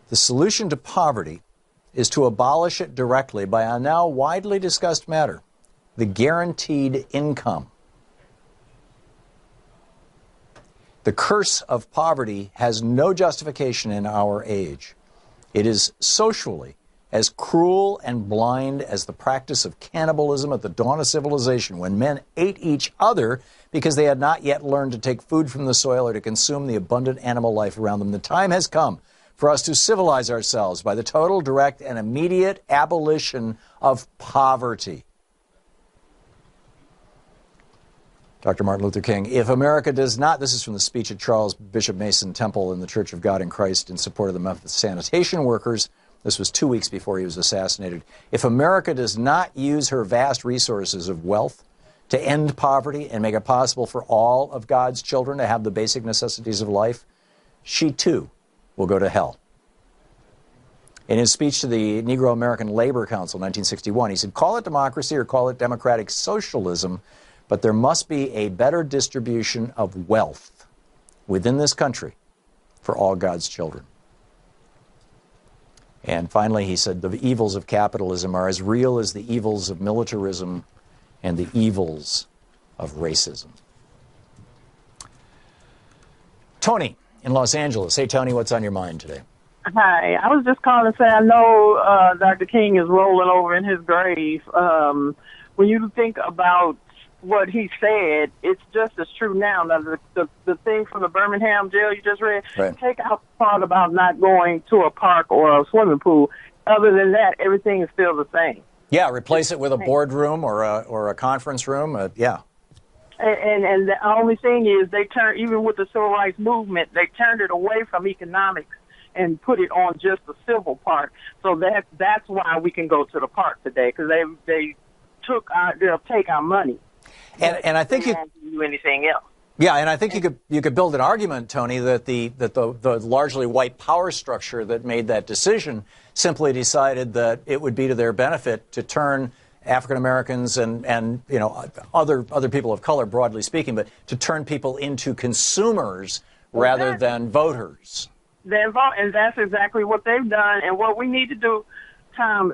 The solution to poverty is to abolish it directly by a now widely discussed matter, the guaranteed income. The curse of poverty has no justification in our age. It is socially as cruel and blind as the practice of cannibalism at the dawn of civilization, when men ate each other because they had not yet learned to take food from the soil or to consume the abundant animal life around them. The time has come for us to civilize ourselves by the total, direct, and immediate abolition of poverty. Dr. Martin Luther King, if America does not, this is from the speech at Charles Bishop Mason Temple in the Church of God in Christ in support of the Memphis sanitation workers. This was 2 weeks before he was assassinated. If America does not use her vast resources of wealth to end poverty and make it possible for all of God's children to have the basic necessities of life, she too will go to hell. In his speech to the Negro American Labor Council in 1961, he said, call it democracy or call it democratic socialism, but there must be a better distribution of wealth within this country for all God's children. And finally, he said, the evils of capitalism are as real as the evils of militarism and the evils of racism. Tony in Los Angeles. Hey, Tony, what's on your mind today? Hi. I was just calling to say I know Dr. King is rolling over in his grave. When you think about what he said, it's just as true now. Now, the thing from the Birmingham jail you just read, right. Take out the part about not going to a park or a swimming pool. Other than that, everything is still the same. Yeah, replace it with a boardroom or a conference room. Yeah. And the only thing is they turned, even with the civil rights movement, they turned it away from economics and put it on just the civil part. So that's why we can go to the park today, because they'll take our money. And I think you won't do anything else. Yeah, and I think you could build an argument, Tony, that the largely white power structure that made that decision simply decided that it would be to their benefit to turn African Americans and you know other people of color, broadly speaking, but to turn people into consumers rather than voters. And that's exactly what they've done. And what we need to do, Tom,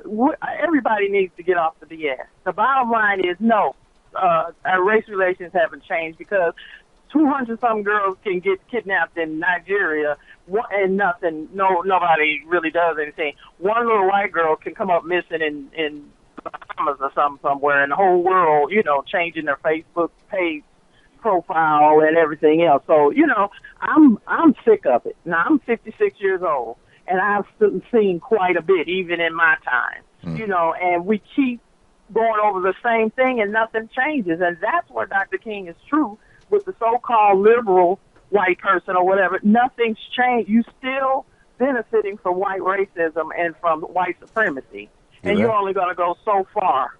everybody needs to get off the BS. The bottom line is no, our race relations haven't changed, because 200-some girls can get kidnapped in Nigeria and nobody really does anything. One little white girl can come up missing in Bahamas or somewhere, and the whole world, changing their Facebook page profile and everything else. So, I'm sick of it. Now, I'm 56 years old, and I've seen quite a bit, even in my time, and we keep going over the same thing and nothing changes. And that's where Dr. King is true with the so-called liberal white person or whatever. Nothing's changed. You still benefiting from white racism and from white supremacy. And you're only going to go so far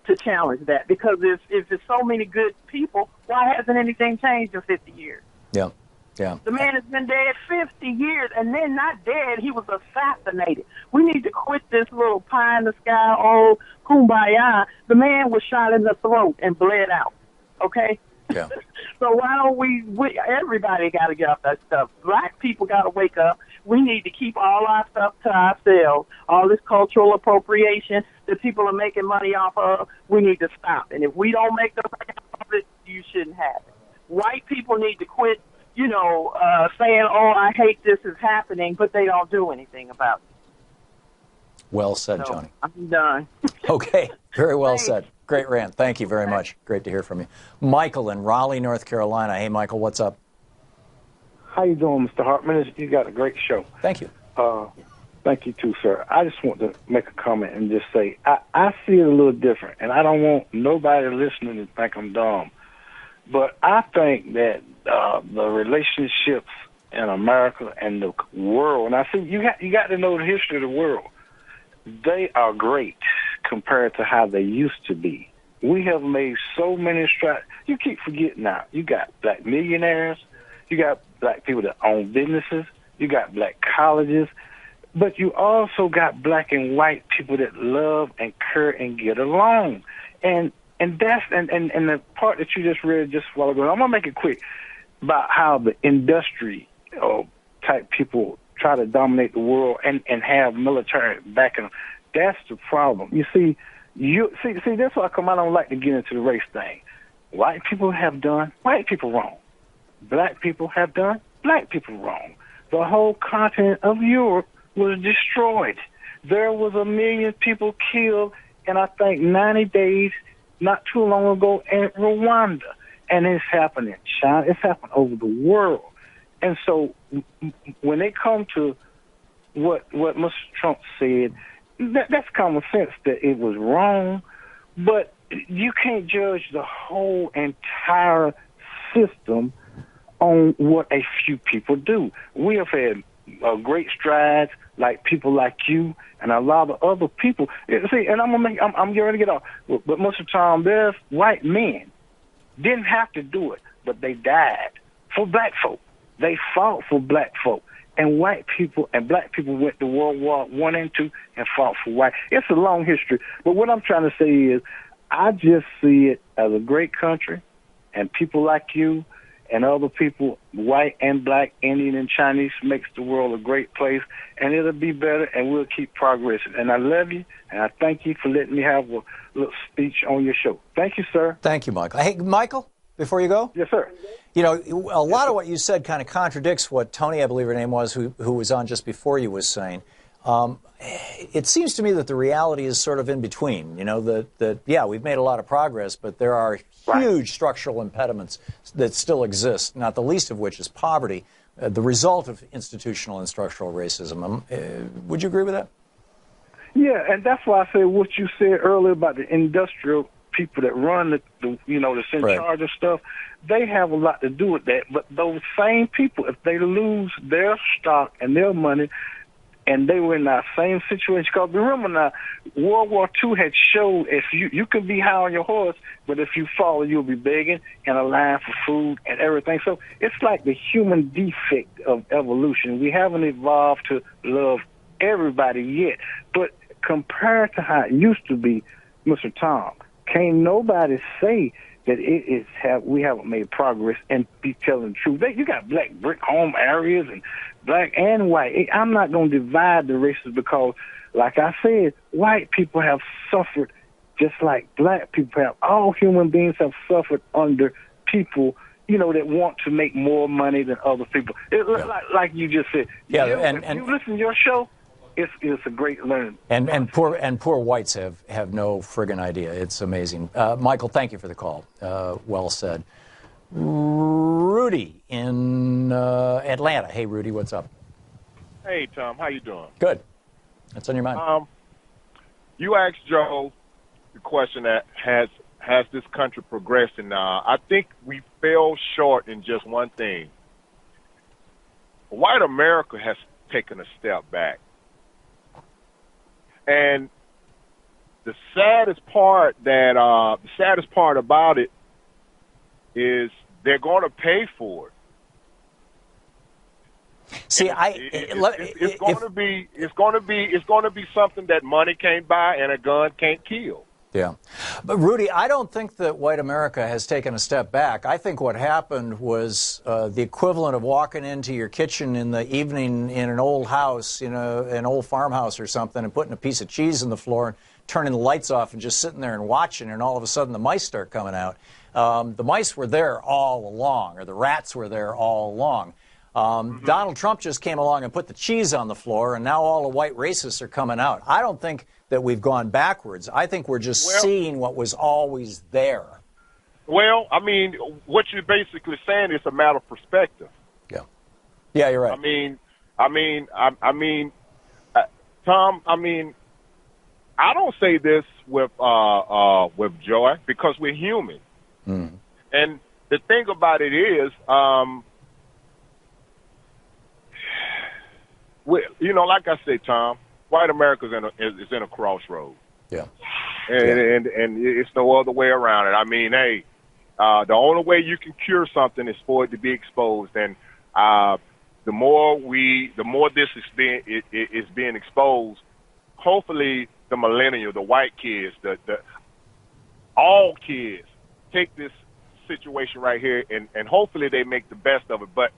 to challenge that, because if there's so many good people, why hasn't anything changed in 50 years? Yeah. The man has been dead 50 years, and then not dead, he was assassinated. We need to quit this little pie in the sky, kumbaya. The man was shot in the throat and bled out, okay? Yeah. So why don't we everybody got to get off that stuff. Black people got to wake up. We need to keep all our stuff to ourselves. All this cultural appropriation that people are making money off of, we need to stop. And if we don't make the money off of it, you shouldn't have it. White people need to quit, saying, I hate this is happening, but they don't do anything about it. Well said, Johnny. I'm done. Okay, very well said. Great rant. Thank you very much. Great to hear from you. Michael in Raleigh, North Carolina. Hey, Michael, what's up? How you doing, Mr. Hartman? You got a great show. Thank you. Thank you, too, sir. I just want to make a comment and just say I see it a little different, and I don't want nobody listening to think I'm dumb. But I think that the relationships in America and the world, and I see you got to know the history of the world. They are great compared to how they used to be. We have made so many strides. You keep forgetting now. You got black millionaires. You got black people that own businesses. You got black colleges. But you also got black and white people that love and care and get along. And that's the part that you just read just a while ago. I'm going to make it quick about how the industry type people try to dominate the world and have military backing them. That's the problem. You see, that's why I don't like to get into the race thing. White people have done white people wrong. Black people have done black people wrong. The whole continent of Europe was destroyed. There was 1 million people killed in, I think, 90 days, not too long ago, in Rwanda. And it's happened in China. It's happened over the world. And so when they come to what Mr. Trump said, that's common sense that it was wrong, but you can't judge the whole entire system on what a few people do. We have had great strides, like people like you and a lot of other people. See, and I'm getting ready to get off. But most of the time, there's white men didn't have to do it, but they died for black folk. They fought for black folk. And white people and black people went to World War I and II and fought for white. It's a long history. But what I'm trying to say is I just see it as a great country, and people like you and other people, white and black, Indian and Chinese, makes the world a great place, and it'll be better, and we'll keep progressing. And I love you, and I thank you for letting me have a little speech on your show. Thank you, sir. Thank you, Michael. Hey, Michael, before you go? Yes, sir. You know, a lot of what you said kind of contradicts what Tony, I believe her name was, who was on just before you, was saying. It seems to me that the reality is sort of in between. You know, that yeah, we've made a lot of progress, but there are huge structural impediments that still exist, not the least of which is poverty, the result of institutional and structural racism. Would you agree with that? Yeah, and that's why I said what you said earlier about the industrial people that run that's in charge of stuff. They have a lot to do with that. But those same people, if they lose their stock and their money, and they were in that same situation, because remember now, World War II had showed if you can be high on your horse, but if you fall, you'll be begging and a line for food and everything. So it's like the human defect of evolution. We haven't evolved to love everybody yet. But compared to how it used to be, Mr. Tom, can't nobody say that we haven't made progress and be telling the truth. You got black brick home areas and black and white. I'm not going to divide the races because, like I said, white people have suffered just like black people have. All human beings have suffered under people, that want to make more money than other people. Like you just said. Yeah, if you listen to your show, it's a great learning. And poor whites have no friggin' idea. It's amazing. Michael, thank you for the call. Well said. Rudy in Atlanta. Hey, Rudy, what's up? Hey, Tom, how you doing? Good. What's on your mind? You asked Joe the question that has this country progressing now. I think we fell short in just one thing. White America has taken a step back. And the saddest part about it is they're going to pay for it. See, it's going to be something that money can't buy and a gun can't kill. Yeah. But, Rudy, I don't think that white America has taken a step back. I think what happened was the equivalent of walking into your kitchen in the evening in an old house, an old farmhouse or something, and putting a piece of cheese on the floor and turning the lights off and just sitting there and watching, and all of a sudden the mice start coming out. The mice were there all along, or the rats were there all along. Donald Trump just came along and put the cheese on the floor, and now all the white racists are coming out. I don't think that we've gone backwards. I think we're just seeing what was always there. Well, I mean, what you're basically saying is a matter of perspective. Yeah. Yeah, you're right. Tom, I don't say this with joy because we're human. Mm. And the thing about it is, like I say, Tom, white America is in a crossroad. Yeah. And it's no other way around it. I mean, hey, the only way you can cure something is for it to be exposed. And the more this is being exposed, hopefully the millennial, the white kids, all kids take this situation right here and hopefully they make the best of it. But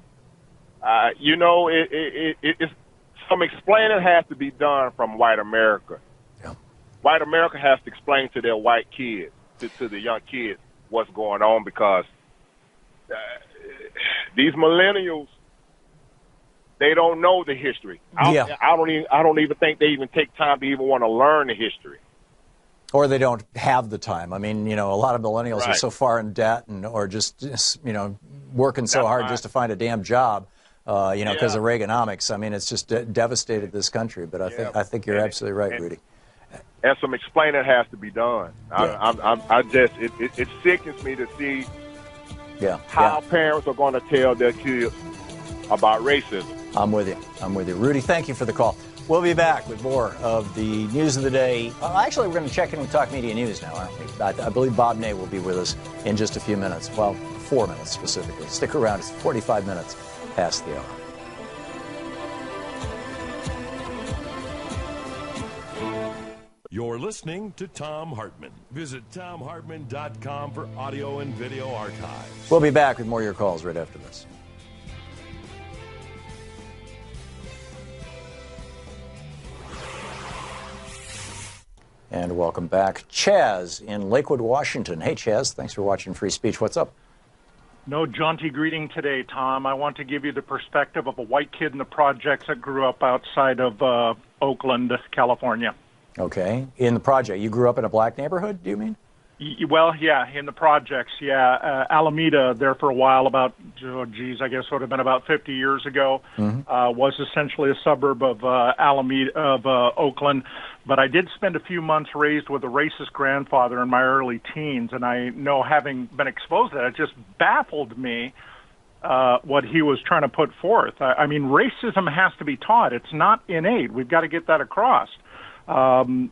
it's some explaining has to be done from white America. Yeah. White America has to explain to their white kids, to the young kids, what's going on because these millennials, they don't know the history. I don't even think they even take time to even want to learn the history. Or they don't have the time. I mean, a lot of millennials are so far in debt or just working so hard just to find a damn job. Because of Reaganomics. I mean, it's just devastated this country. But I think you're absolutely right, Rudy. And some explaining has to be done. Yeah. It sickens me to see how parents are going to tell their kids about racism. I'm with you. I'm with you. Rudy, thank you for the call. We'll be back with more of the news of the day. Actually, we're going to check in with Talk Media News now, aren't we? I believe Bob Ney will be with us in just a few minutes. Well, 4 minutes specifically. Stick around. It's 45 minutes past the hour. You're listening to Thom Hartmann. Visit thomhartmann.com for audio and video archives. We'll be back with more of your calls right after this. And welcome back. Chaz in Lakewood, Washington. Hey, Chaz, thanks for watching Free Speech. What's up? No jaunty greeting today, Tom. I want to give you the perspective of a white kid in the projects that grew up outside of Oakland, California. Okay. In the project. You grew up in a black neighborhood, do you mean? Well, yeah, in the projects, yeah. Alameda, there for a while, about, I guess would have been about 50 years ago, was essentially a suburb of Alameda, of Oakland. But I did spend a few months raised with a racist grandfather in my early teens, and I know, having been exposed to that, it just baffled me what he was trying to put forth. I mean, racism has to be taught. It's not innate. We've got to get that across. And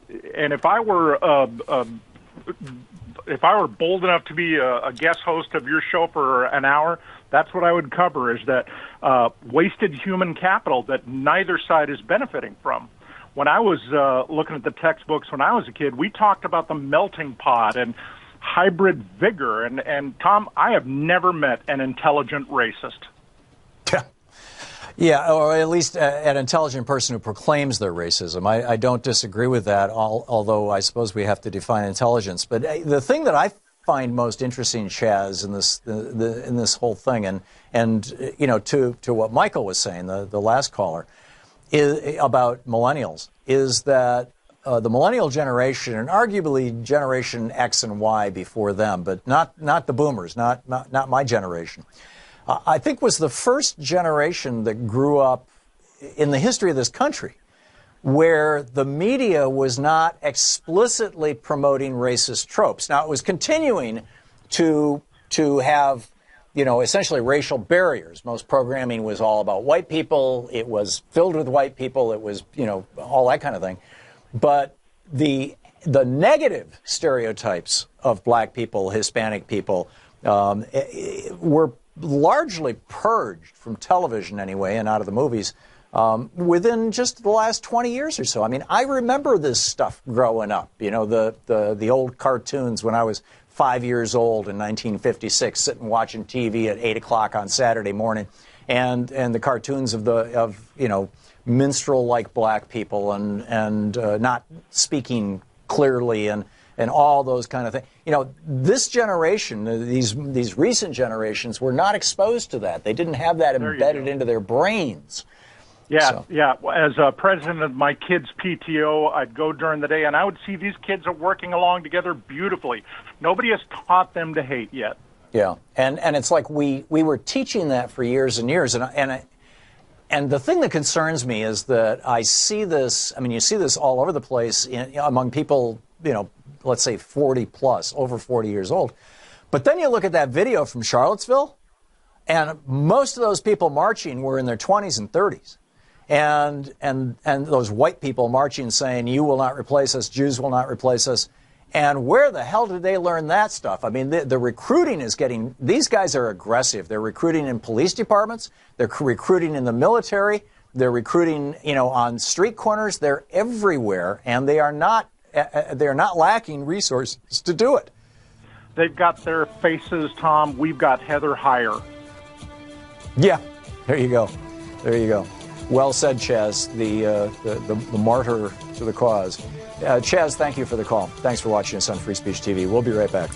if I were bold enough to be a guest host of your show for an hour, that's what I would cover, is that wasted human capital that neither side is benefiting from. When I was looking at the textbooks when I was a kid, we talked about the melting pot and hybrid vigor. And Tom, I have never met an intelligent racist. Yeah, or at least an intelligent person who proclaims their racism. I don't disagree with that, although I suppose we have to define intelligence. But the thing that I find most interesting, Chaz, in this whole thing, and you know, to what Michael was saying, the last caller, is about millennials, is that the millennial generation, and arguably Generation X and Y before them, but not the boomers, not my generation, I think was the first generation that grew up in the history of this country where the media was not explicitly promoting racist tropes. Now, it was continuing to have, you know, essentially racial barriers. Most programming was all about white people. It was filled with white people. It was, you know, all that kind of thing. But the negative stereotypes of black people, Hispanic people, were largely purged from television anyway, and out of the movies, within just the last 20 years or so. I mean, I remember this stuff growing up. You know, the old cartoons when I was 5 years old in 1956, sitting watching TV at 8 o'clock on Saturday morning, and the cartoons of you know, minstrel-like black people and not speaking clearly and all those kind of things. You know, this generation, these recent generations, were not exposed to that. They didn't have that embedded into their brains. Yeah, So. yeah. As president of my kids' PTO, I'd go during the day, and I would see these kids are working along together beautifully. Nobody has taught them to hate yet. Yeah, and it's like we were teaching that for years and years, and the thing that concerns me is that I see this. I mean, you see this all over the place among people, you know, let's say 40 plus, over 40 years old. But then you look at that video from Charlottesville, and most of those people marching were in their 20s and 30s. And those white people marching saying, "You will not replace us, Jews will not replace us." And where the hell did they learn that stuff? I mean, the recruiting is getting, these guys are aggressive. They're recruiting in police departments. They're recruiting in the military. They're recruiting, you know, on street corners. They're everywhere, and they're not lacking resources to do it. They've got their faces, Tom. We've got Heather Heyer. Yeah, there you go. There you go. Well said, Chaz, the martyr to the cause. Chaz, thank you for the call. Thanks for watching us on Free Speech TV. We'll be right back.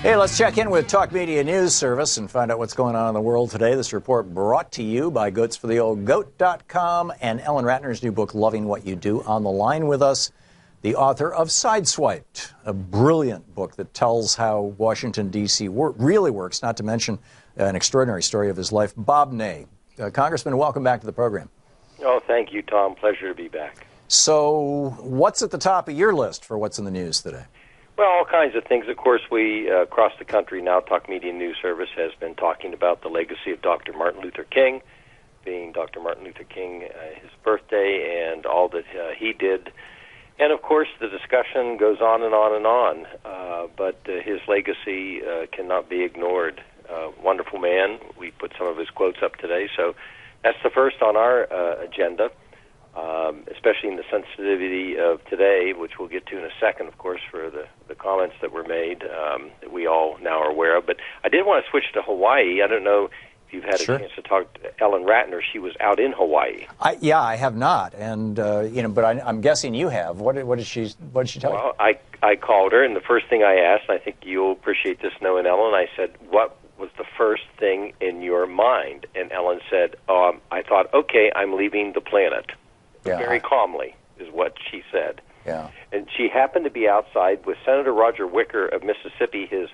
Hey, let's check in with Talk Media News Service and find out what's going on in the world today. This report brought to you by GoatsForTheOldGoat.com and Ellen Ratner's new book, Loving What You Do. On the line with us, the author of Sideswiped, a brilliant book that tells how Washington, D.C. really works, not to mention an extraordinary story of his life. Bob Ney, Congressman, welcome back to the program. Oh, thank you, Tom. Pleasure to be back. So what's at the top of your list for what's in the news today? Well, all kinds of things. Of course, we, across the country now, Talk Media News Service has been talking about the legacy of Dr. Martin Luther King, being Dr. Martin Luther King, his birthday, and all that he did. And, of course, the discussion goes on and on and on, but his legacy cannot be ignored. Wonderful man. We put some of his quotes up today, so that's the first on our agenda, especially in the sensitivity of today, which we'll get to in a second, of course, for the comments that were made that we all now are aware of. But I did want to switch to Hawaii. I don't know if you've had a chance to talk to Ellen Ratner. She was out in Hawaii. I have not, and but I'm guessing you have. What did she tell you? Well, I called her, and the first thing I asked, and I think you'll appreciate this knowing Ellen, I said, what was the first thing in your mind? And Ellen said, I thought, okay, I'm leaving the planet. Yeah. Very calmly is what she said. Yeah. And she happened to be outside with Senator Roger Wicker of Mississippi. His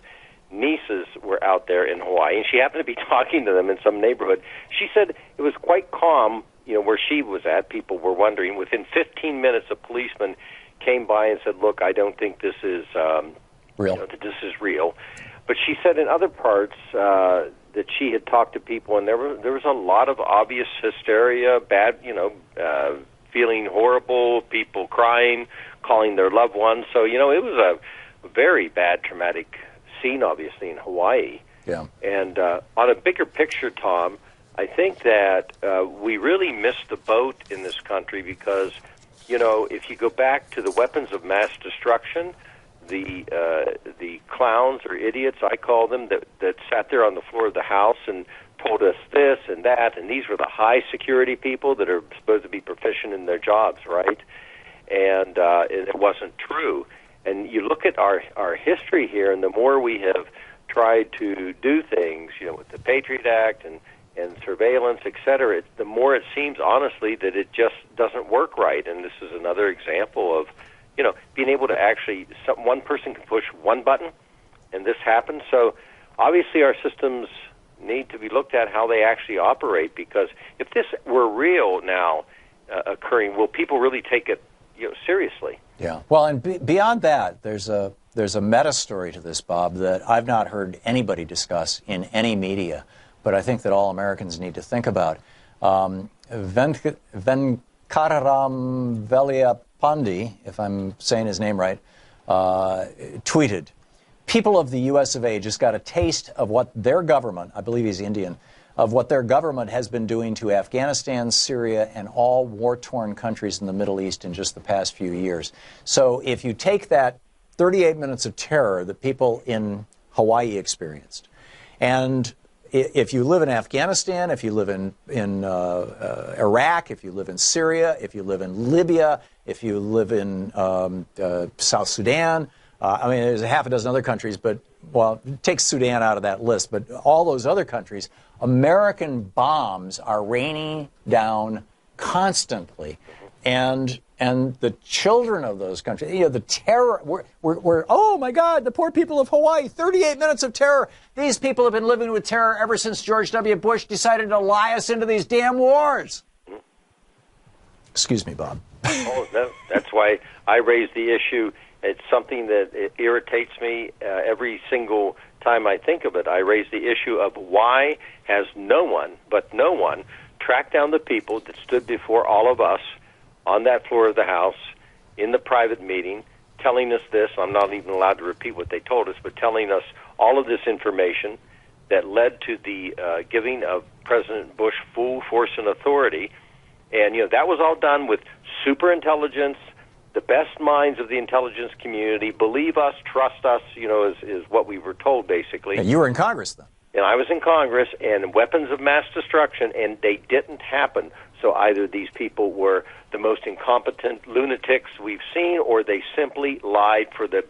nieces were out there in Hawaii, and she happened to be talking to them in some neighborhood. She said it was quite calm, where she was at. People were wondering. Within 15 minutes, a policeman came by and said, look, I don't think this is real. That this is real. But she said in other parts that she had talked to people, and there was a lot of obvious hysteria, bad, feeling horrible, people crying, calling their loved ones. So, it was a very bad, traumatic scene, obviously, in Hawaii. Yeah. And on a bigger picture, Tom, I think that we really missed the boat in this country because, if you go back to the weapons of mass destruction, the clowns or idiots, I call them, that sat there on the floor of the House and told us this and that, and these were the high security people that are supposed to be proficient in their jobs, right? And it wasn't true. And you look at our history here, and the more we have tried to do things, with the Patriot Act and surveillance, et cetera, the more it seems, honestly, that it just doesn't work right. And this is another example of, being able to actually, one person can push one button, and this happens. So obviously our systems need to be looked at how they actually operate, because if this were real now occurring, will people really take it seriously? Yeah. Well, and beyond that, there's a meta story to this, Bob, that I've not heard anybody discuss in any media, but I think that all Americans need to think about. Venkataram Veliapandi, if I'm saying his name right, tweeted, people of the U.S. of A. just got a taste of what their government, I believe he's Indian, of what their government has been doing to Afghanistan, Syria, and all war-torn countries in the Middle East in just the past few years. So if you take that 38 minutes of terror that people in Hawaii experienced, and if you live in Afghanistan, if you live in Iraq, if you live in Syria, if you live in Libya, if you live in South Sudan, there's a half a dozen other countries, but, take Sudan out of that list, but all those other countries, American bombs are raining down constantly. And the children of those countries, the terror, we're, oh my God, the poor people of Hawaii, 38 minutes of terror. These people have been living with terror ever since George W. Bush decided to lie us into these damn wars. Excuse me, Bob. Oh, no, that's why I raised the issue. It's something that irritates me every single time I think of it. I raise the issue of why has no one tracked down the people that stood before all of us on that floor of the House in the private meeting, telling us this. I'm not even allowed to repeat what they told us, but telling us all of this information that led to the giving of President Bush full force and authority. And, that was all done with super intelligence. The best minds of the intelligence community believe us, trust us, is what we were told, basically. And you were in Congress then. And I was in Congress, and weapons of mass destruction, and they didn't happen. So either these people were the most incompetent lunatics we've seen, or they simply lied for the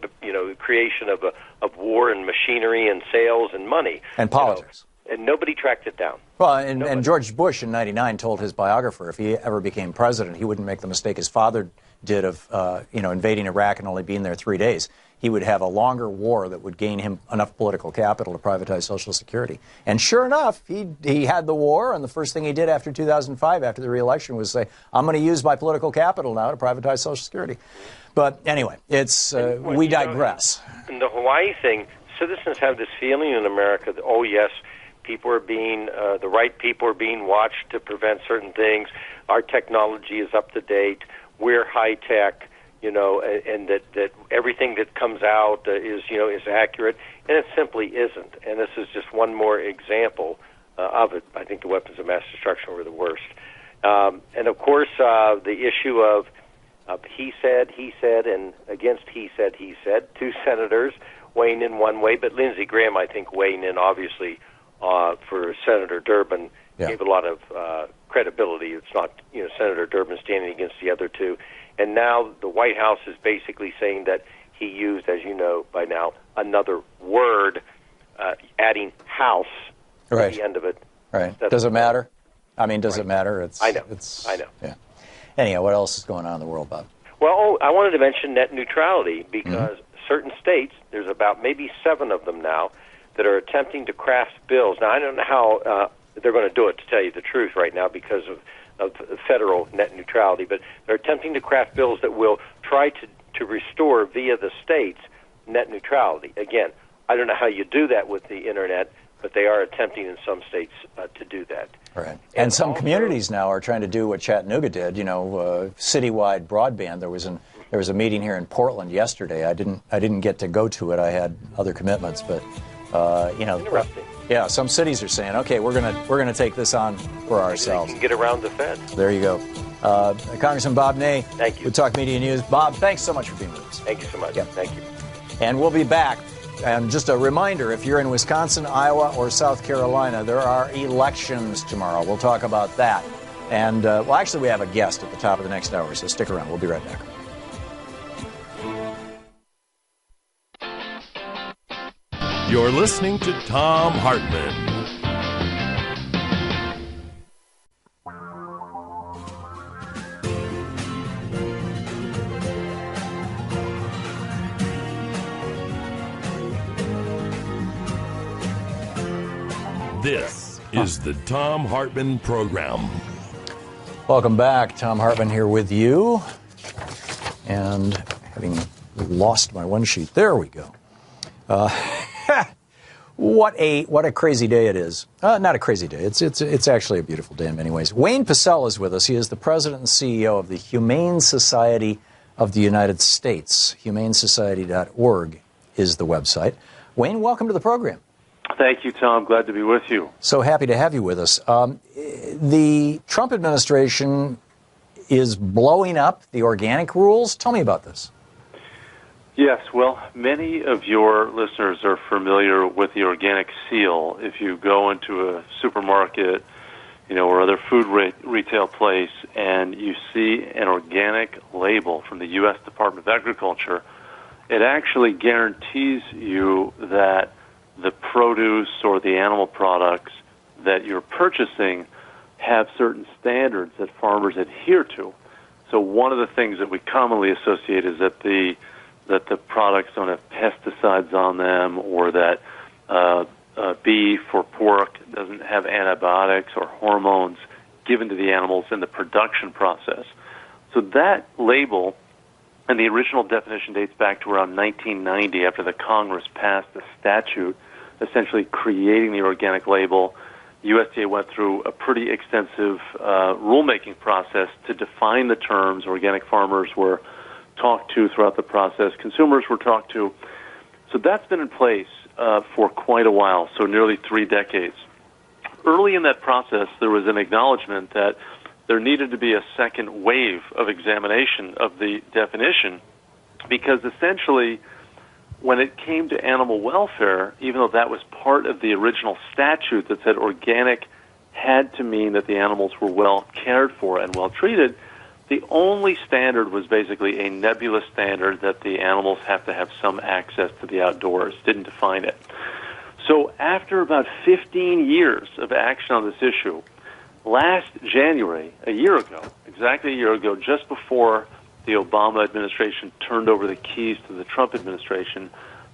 creation of war and machinery and sales and money. And politics. And nobody tracked it down. Well, and George Bush in '99 told his biographer if he ever became president, he wouldn't make the mistake his father did of invading Iraq and only being there 3 days. he would have a longer war that would gain him enough political capital to privatize Social Security. And sure enough, he had the war, and the first thing he did after 2005, after the re-election, was say, I'm going to use my political capital now to privatize Social Security. But anyway, it's we digress. In the Hawaii thing, citizens have this feeling in America that, oh, yes, people are being, the right people are being watched to prevent certain things. Our technology is up to date. We're high tech, and that everything that comes out is accurate, and it simply isn't. And this is just one more example of it. I think the weapons of mass destruction were the worst. And of course, the issue of he said, and against he said, two senators weighing in one way, but Lindsey Graham, I think, weighing in obviously for Senator Durbin gave a lot of credibility. It's not, Senator Durbin standing against the other two. And now the White House is basically saying that he used, as you know by now, another word, adding house at the end of it. Right. Does it matter? I mean, does it matter? I know. I know. Yeah. Anyhow, what else is going on in the world, Bob? Well, I wanted to mention net neutrality because certain states, there's about maybe 7 of them now, that are attempting to craft bills. Now, I don't know how they're going to do it, to tell you the truth right now, because of federal net neutrality, but they're attempting to craft bills that will try to restore, via the states, net neutrality. Again, I don't know how you do that with the Internet, but they are attempting in some states to do that. Right. And some communities now are trying to do what Chattanooga did, citywide broadband. There was a meeting here in Portland yesterday. I didn't get to go to it. I had other commitments, but interesting. Yeah, some cities are saying, okay, we're gonna take this on for ourselves. You can get around the Fed. There you go. Congressman Bob Ney. Thank you. With Talk Media News. Bob, thanks so much for being with us. Thank you so much. Yep. Thank you. And we'll be back. And just a reminder, if you're in Wisconsin, Iowa, or South Carolina, there are elections tomorrow. We'll talk about that. And, actually, we have a guest at the top of the next hour, so stick around. We'll be right back. You're listening to Thom Hartmann. This is the Thom Hartmann Program. Welcome back. Thom Hartmann here with you. And having lost my one sheet, there we go. What a crazy day it is. Not a crazy day. It's actually a beautiful day in many ways. Wayne Pacelle is with us. He is the president and CEO of the Humane Society of the United States. HumaneSociety.org is the website. Wayne, welcome to the program. Thank you, Tom. Glad to be with you. So happy to have you with us. The Trump administration is blowing up the organic rules. Tell me about this. Yes, well, many of your listeners are familiar with the organic seal. If you go into a supermarket, or other food retail place, and you see an organic label from the U.S. Department of Agriculture, it actually guarantees you that the produce or the animal products that you're purchasing have certain standards that farmers adhere to. So one of the things that we commonly associate is that the products don't have pesticides on them, or that beef or pork doesn't have antibiotics or hormones given to the animals in the production process. So that label, and the original definition dates back to around 1990, after the Congress passed a statute essentially creating the organic label. USDA went through a pretty extensive rulemaking process to define the terms. Organic farmers were talked to throughout the process. Consumers were talked to. So that's been in place for quite a while, so nearly 3 decades. Early in that process, there was an acknowledgement that there needed to be a second wave of examination of the definition, because essentially when it came to animal welfare, even though that was part of the original statute that said organic had to mean that the animals were well cared for and well treated, the only standard was basically a nebulous standard that the animals have to have some access to the outdoors, didn't define it. So after about 15 years of action on this issue, last January, exactly a year ago, just before the Obama administration turned over the keys to the Trump administration,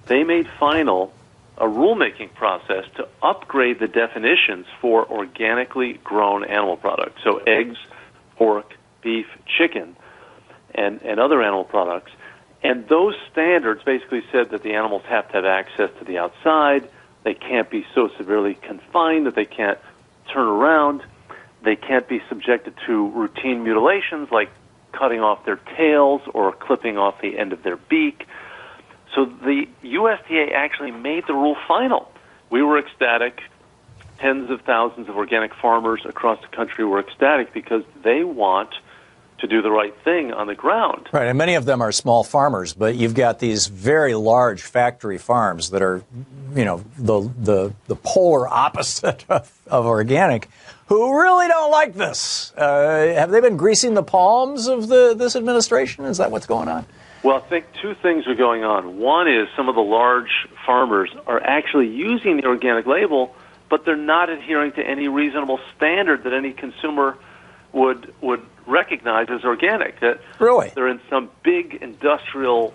they made final a rulemaking process to upgrade the definitions for organically grown animal products. So eggs, pork, beef, chicken, and other animal products. And those standards basically said that the animals have to have access to the outside. They can't be so severely confined that they can't turn around. They can't be subjected to routine mutilations like cutting off their tails or clipping off the end of their beak. So the USDA actually made the rule final. We were ecstatic. Tens of thousands of organic farmers across the country were ecstatic because they want to do the right thing on the ground. Right, and many of them are small farmers, but you've got these very large factory farms that are, you know, the polar opposite of organic, who really don't like this. Have they been greasing the palms of this administration? Is that what's going on? Well, I think two things are going on. One is some of the large farmers are actually using the organic label, but they're not adhering to any reasonable standard that any consumer would recognize as organic. That really? They're in some big industrial,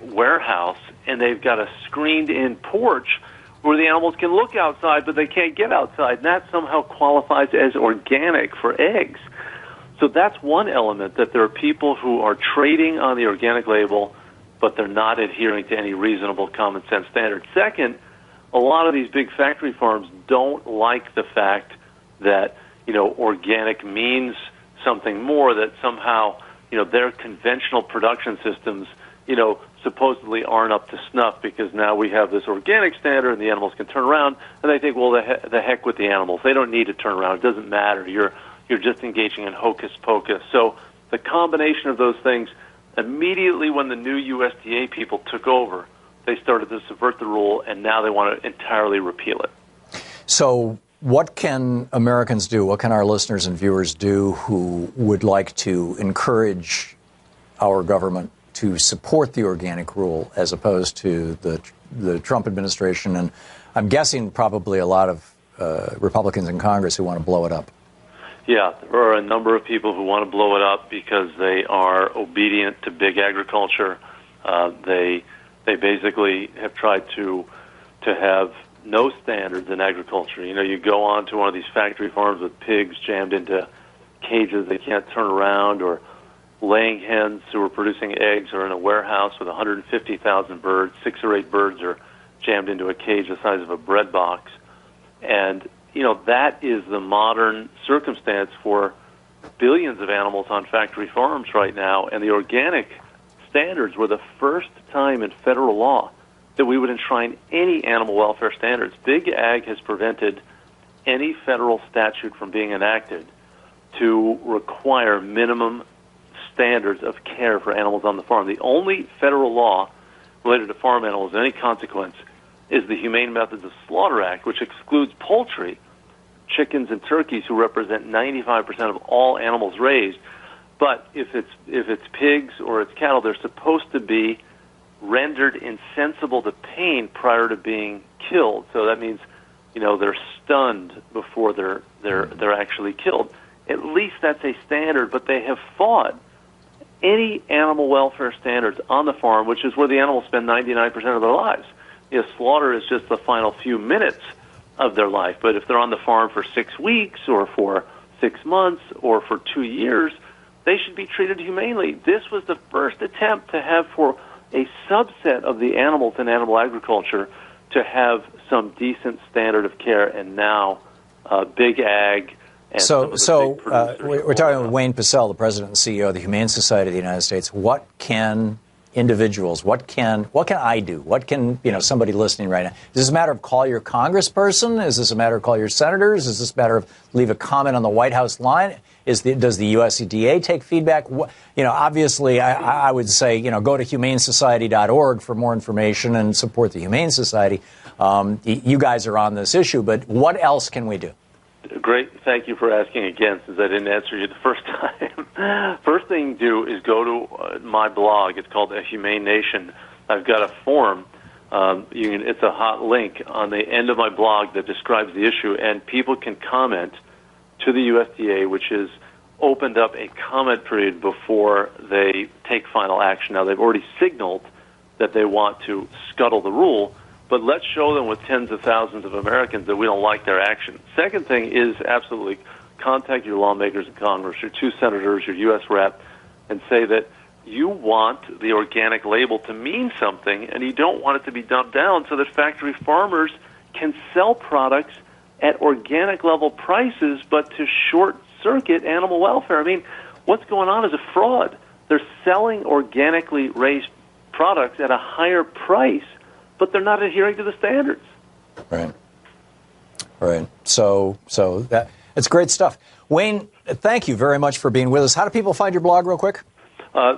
warehouse, and they've got a screened-in porch where the animals can look outside, but they can't get outside, and that somehow qualifies as organic for eggs. So that's one element, that there are people who are trading on the organic label, but they're not adhering to any reasonable common sense standard. Second, a lot of these big factory farms don't like the fact that, organic means something more, that somehow, their conventional production systems, supposedly aren't up to snuff because now we have this organic standard and the animals can turn around, and they think, well, the heck with the animals. They don't need to turn around. It doesn't matter. You're just engaging in hocus pocus. So the combination of those things, immediately when the new USDA people took over, they started to subvert the rule, and now they want to entirely repeal it. So what can Americans do? What can our listeners and viewers do who would like to encourage our government to support the organic rule as opposed to the Trump administration? And I'm guessing probably a lot of Republicans in Congress who want to blow it up. Yeah, there are a number of people who want to blow it up because they are obedient to big agriculture. They basically have tried to have no standards in agriculture. You go on to one of these factory farms with pigs jammed into cages they can't turn around, or laying hens who are producing eggs are in a warehouse with 150,000 birds. 6 or 8 birds are jammed into a cage the size of a bread box. And that is the modern circumstance for billions of animals on factory farms right now. And the organic standards were the first time in federal law that we would enshrine any animal welfare standards. Big Ag has prevented any federal statute from being enacted to require minimum standards of care for animals on the farm. The only federal law related to farm animals of any consequence is the Humane Methods of Slaughter Act, which excludes poultry, chickens and turkeys, who represent 95% of all animals raised. But if it's pigs or it's cattle, they're supposed to be rendered insensible to pain prior to being killed. So that means, they're stunned before they're actually killed. At least that's a standard, but they have fought any animal welfare standards on the farm, which is where the animals spend 99% of their lives. Slaughter is just the final few minutes of their life. But if they're on the farm for 6 weeks or for 6 months or for 2 years, they should be treated humanely. This was the first attempt to have, for a subset of the animals in animal agriculture, to have some decent standard of care, and now Big Ag. And we're talking with Wayne Pacelle, the president and CEO of the Humane Society of the United States. What can individuals, what can I do? What can somebody listening right now? Is this a matter of call your congressperson? Is this a matter of call your senators? Is this a matter of leave a comment on the White House line? Does the USDA take feedback? Obviously, I would say go to humanesociety.org for more information and support the Humane Society. You guys are on this issue, but what else can we do? Great. Thank you for asking again, since I didn't answer you the first time. First thing to do is go to my blog. It's called A Humane Nation. I've got a form. It's a hot link on the end of my blog that describes the issue, and people can comment to the USDA, which is opened up a comment period before they take final action. Now, they've already signaled that they want to scuttle the rule, but let's show them with tens of thousands of Americans that we don't like their action. Second thing is absolutely contact your lawmakers in Congress, your 2 senators, your U.S. rep, and say that you want the organic label to mean something, and you don't want it to be dumped down so that factory farmers can sell products at organic level prices, but to short-circuit animal welfare. I mean, what's going on is a fraud. They're selling organically raised products at a higher price, but they're not adhering to the standards. Right. Right. So it's great stuff. Wayne, thank you very much for being with us. How do people find your blog real quick?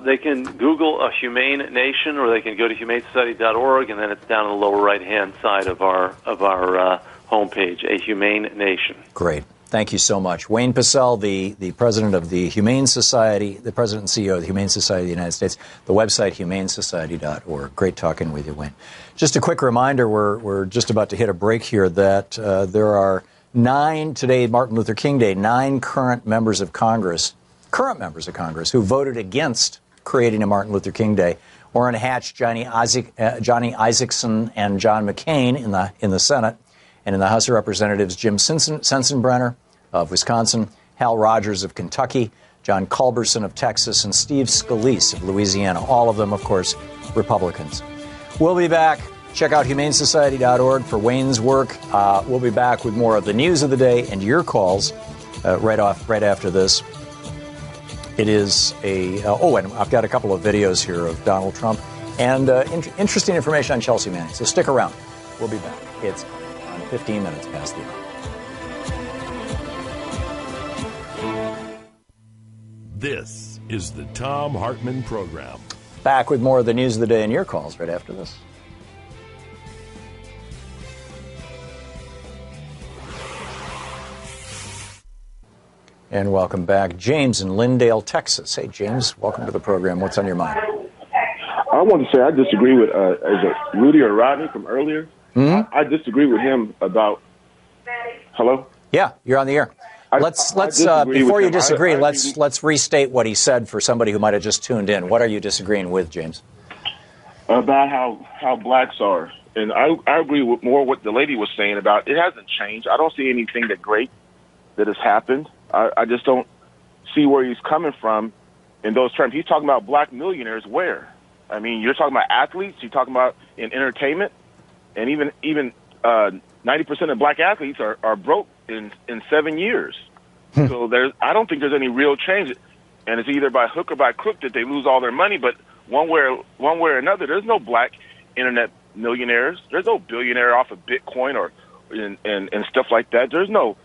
They can Google a Humane Nation, or they can go to humanesociety.org, and then it's down in the lower right-hand side of our homepage, A Humane Nation. Great. Thank you so much. Wayne Pacelle, the president of the Humane Society, the president and CEO of the Humane Society of the United States, the website humanesociety.org. Great talking with you, Wayne. Just a quick reminder, we're just about to hit a break here, that there are 9, today, Martin Luther King Day, 9 current members of Congress who voted against creating a Martin Luther King Day. Orrin Hatch, Johnny Isakson, and John McCain in the Senate. And in the House of Representatives, Jim Sensenbrenner of Wisconsin, Hal Rogers of Kentucky, John Culberson of Texas, and Steve Scalise of Louisiana. All of them, of course, Republicans. We'll be back. Check out humanesociety.org for Wayne's work. We'll be back with more of the news of the day and your calls right after this. It is and I've got a couple of videos here of Donald Trump and interesting information on Chelsea Manning. So stick around. We'll be back. It's 15 minutes past the hour. This is the Thom Hartmann Program. Back with more of the news of the day and your calls right after this. And welcome back. James in Lindale, Texas. Hey, James, welcome to the program. What's on your mind? I want to say I disagree with is it Rudy or Rodney from earlier? Mm-hmm. I disagree with him about. Hello? Yeah, you're on the air. Let's before you disagree, let's restate what he said for somebody who might have just tuned in. What are you disagreeing with, James? About how blacks are, and I agree with more what the lady was saying about it hasn't changed. I don't see anything great that has happened. I just don't see where he's coming from in those terms. He's talking about black millionaires. Where? I mean, you're talking about athletes. You're talking about in entertainment, and even 90% of black athletes are broke in 7 years. So I don't think there's any real change, and it's either by hook or by crook that they lose all their money. But one way or another, there's no black internet millionaires. There's no billionaire off of Bitcoin or and stuff like that. There's no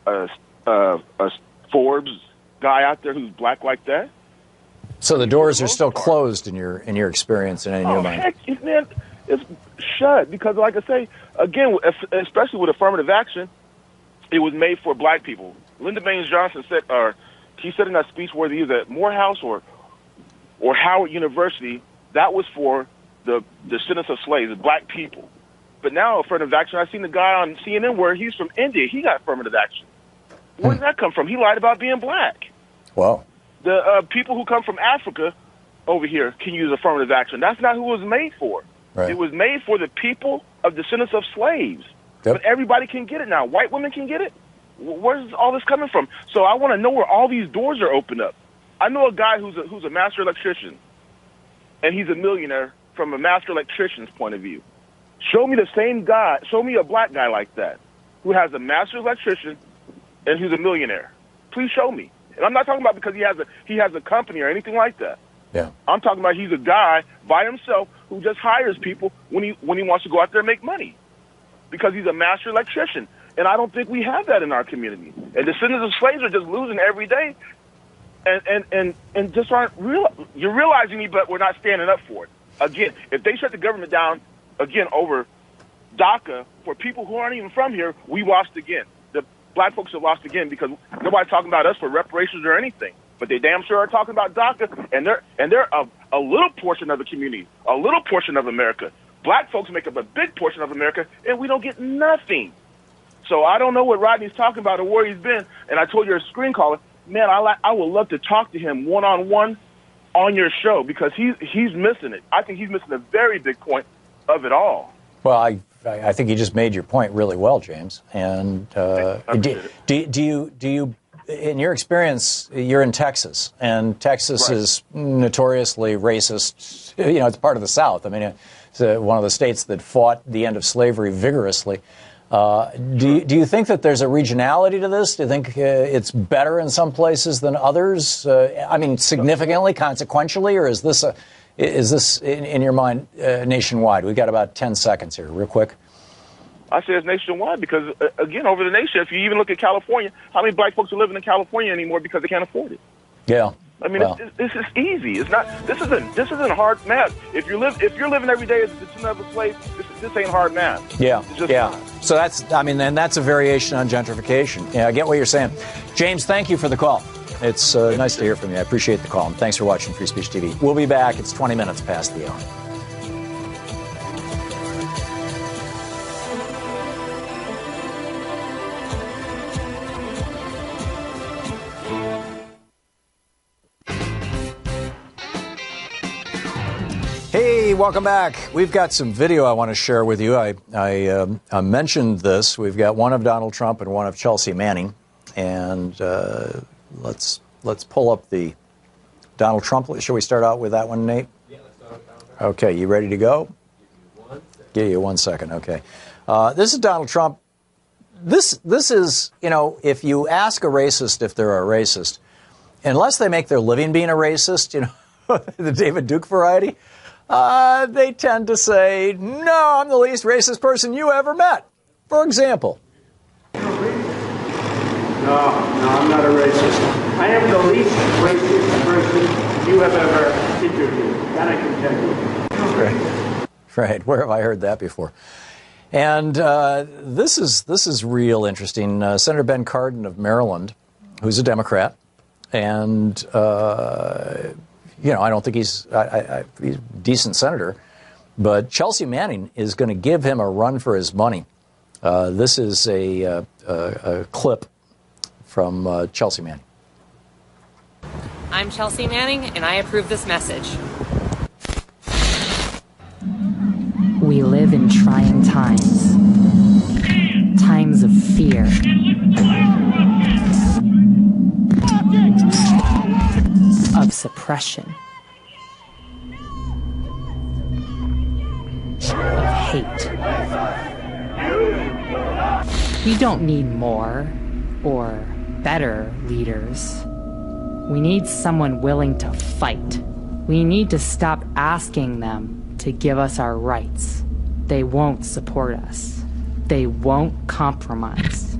a Forbes guy out there who's black like that. So the doors are still closed in your experience and in your mind. Heck, man, it's shut because, like I say, again, especially with affirmative action, it was made for black people. Lyndon Baines Johnson said, he said in that speech whether he was at Morehouse or Howard University, that was for the descendants of slaves, black people. But now affirmative action, I've seen the guy on CNN where he's from India. He got affirmative action. Where did that come from? He lied about being black. Wow. The people who come from Africa over here can use affirmative action. That's not who it was made for. Right. It was made for the people of descendants of slaves. Yep. But everybody can get it now. White women can get it. Where's all this coming from? So I want to know where all these doors are opened up. I know a guy who's a master electrician, and he's a millionaire from a master electrician's point of view. Show me the same guy. Show me a black guy like that who has a master electrician and who's a millionaire. Please show me. And I'm not talking about because he has a company or anything like that. Yeah. I'm talking about he's a guy by himself who just hires people when he wants to go out there and make money because he's a master electrician. And I don't think we have that in our community. And descendants of slaves are just losing every day and just aren't real. You're realizing me, but we're not standing up for it. Again, if they shut the government down, again, over DACA for people who aren't even from here, we lost again. The black folks have lost again because nobody's talking about us for reparations or anything. But they damn sure are talking about DACA, and they're a little portion of the community, a little portion of America. Black folks make up a big portion of America, and we don't get nothing. So I don't know what Rodney's talking about or where he's been, and I told you a screen caller, man, I would love to talk to him one-on-one on your show, because he's missing it. I think he's missing a very big point of it all. Well, I think you just made your point really well, James. And do you, in your experience, you're in Texas, and Texas is notoriously racist. You know, it's part of the South. I mean, it's one of the states that fought the end of slavery vigorously. Do you think that there's a regionality to this? Do you think it's better in some places than others? I mean, significantly, consequentially, or is this in your mind nationwide? We've got about 10 seconds here, real quick. I say it's nationwide because, again, over the nation, if you even look at California, how many black folks are living in California anymore because they can't afford it? Yeah. I mean, this is easy. It's not. This isn't hard math. If you're living every day as a descendant of a slave, this ain't hard math. Yeah, it's just yeah. not. So that's a variation on gentrification. Yeah, I get what you're saying. James, thank you for the call. It's nice to hear from you. I appreciate the call, and thanks for watching Free Speech TV. We'll be back. It's 20 minutes past the hour. Hey, welcome back. We've got some video I want to share with you. I mentioned this. We've got one of Donald Trump and one of Chelsea Manning. And let's pull up the Donald Trump. Shall we start out with that one, Nate? Yeah, let's start with Donald Trump. Okay, you ready to go? Give you 1 second. Okay. This is Donald Trump. This is, you know, if you ask a racist if they're a racist, unless they make their living being a racist, you know, the David Duke variety, they tend to say, no, I'm the least racist person you ever met. For example. No, I'm not a racist. I am the least racist person you have ever interviewed. That I can tell you. Right. Where have I heard that before? And this is real interesting. Senator Ben Cardin of Maryland, who's a Democrat, and you know, I don't think he's a decent senator, but Chelsea Manning is going to give him a run for his money. This is a clip from Chelsea Manning. I'm Chelsea Manning, and I approve this message. We live in trying times. Times of fear. Of suppression. Of hate. We don't need more or better leaders. We need someone willing to fight. We need to stop asking them to give us our rights. They won't support us. They won't compromise.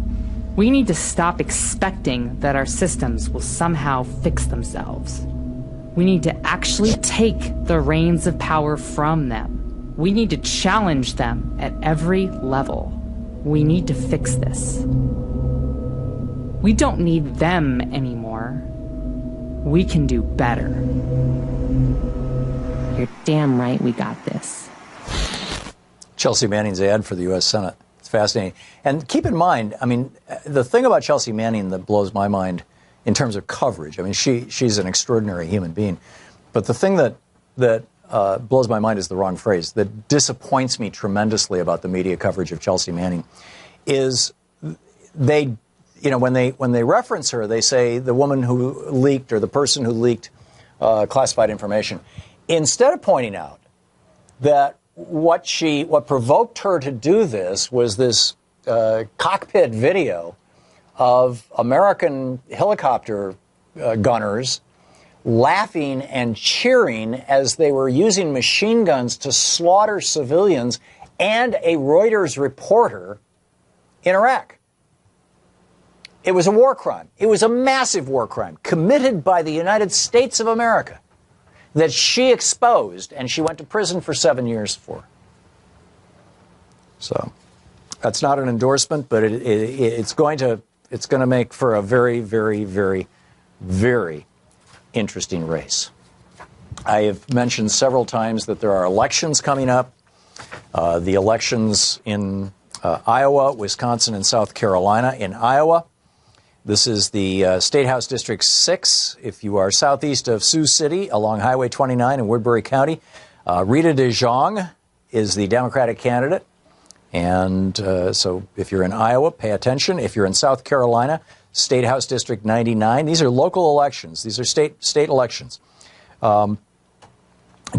We need to stop expecting that our systems will somehow fix themselves. We need to actually take the reins of power from them. We need to challenge them at every level. We need to fix this. We don't need them anymore. We can do better. You're damn right we got this. Chelsea Manning's ad for the U.S. Senate. It's fascinating. And keep in mind, I mean, the thing about Chelsea Manning that blows my mind in terms of coverage, I mean, she's an extraordinary human being. But the thing that blows my mind is the wrong phrase, that disappoints me tremendously about the media coverage of Chelsea Manning is they, you know, when they reference her, they say the woman who leaked or the person who leaked classified information. Instead of pointing out that what provoked her to do this was this cockpit video of American helicopter gunners laughing and cheering as they were using machine guns to slaughter civilians and a Reuters reporter in Iraq. It was a war crime. It was a massive war crime committed by the United States of America that she exposed, and she went to prison for 7 years for. So that's not an endorsement, but it's going to make for a very, very, very, very interesting race. I have mentioned several times that there are elections coming up. The elections in Iowa, Wisconsin, and South Carolina. In Iowa, This is the State House District 6. If you are southeast of Sioux City along Highway 29 in Woodbury County, Rita DeJong is the Democratic candidate. And so if you're in Iowa, pay attention. If you're in South Carolina, State House District 99. These are local elections. These are state elections.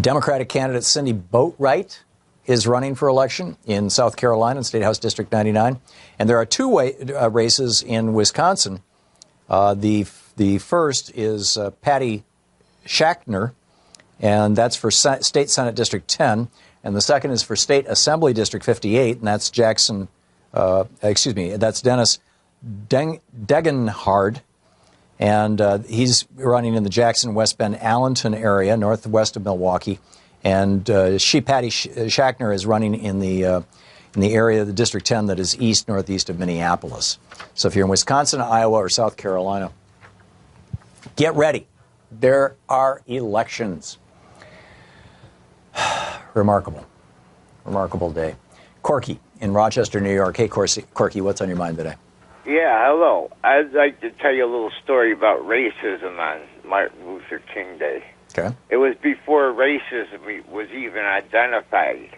Democratic candidate Cindy Boatwright is running for election in South Carolina in State House District 99. And there are two races in Wisconsin. The first is Patty Schachtner, and that's for State Senate District 10. And the second is for State Assembly District 58, and that's that's Dennis Degenhard. And he's running in the Jackson, West Bend, Allenton area, northwest of Milwaukee. And Patty Schachtner is running in the area of the District 10 that is northeast of Minneapolis. So if you're in Wisconsin, Iowa, or South Carolina, get ready. There are elections. Remarkable day. Corky in Rochester, New York. Hey, Corky, what's on your mind today? Yeah, hello. I'd like to tell you a little story about racism on Martin Luther King Day. Okay. It was before racism was even identified.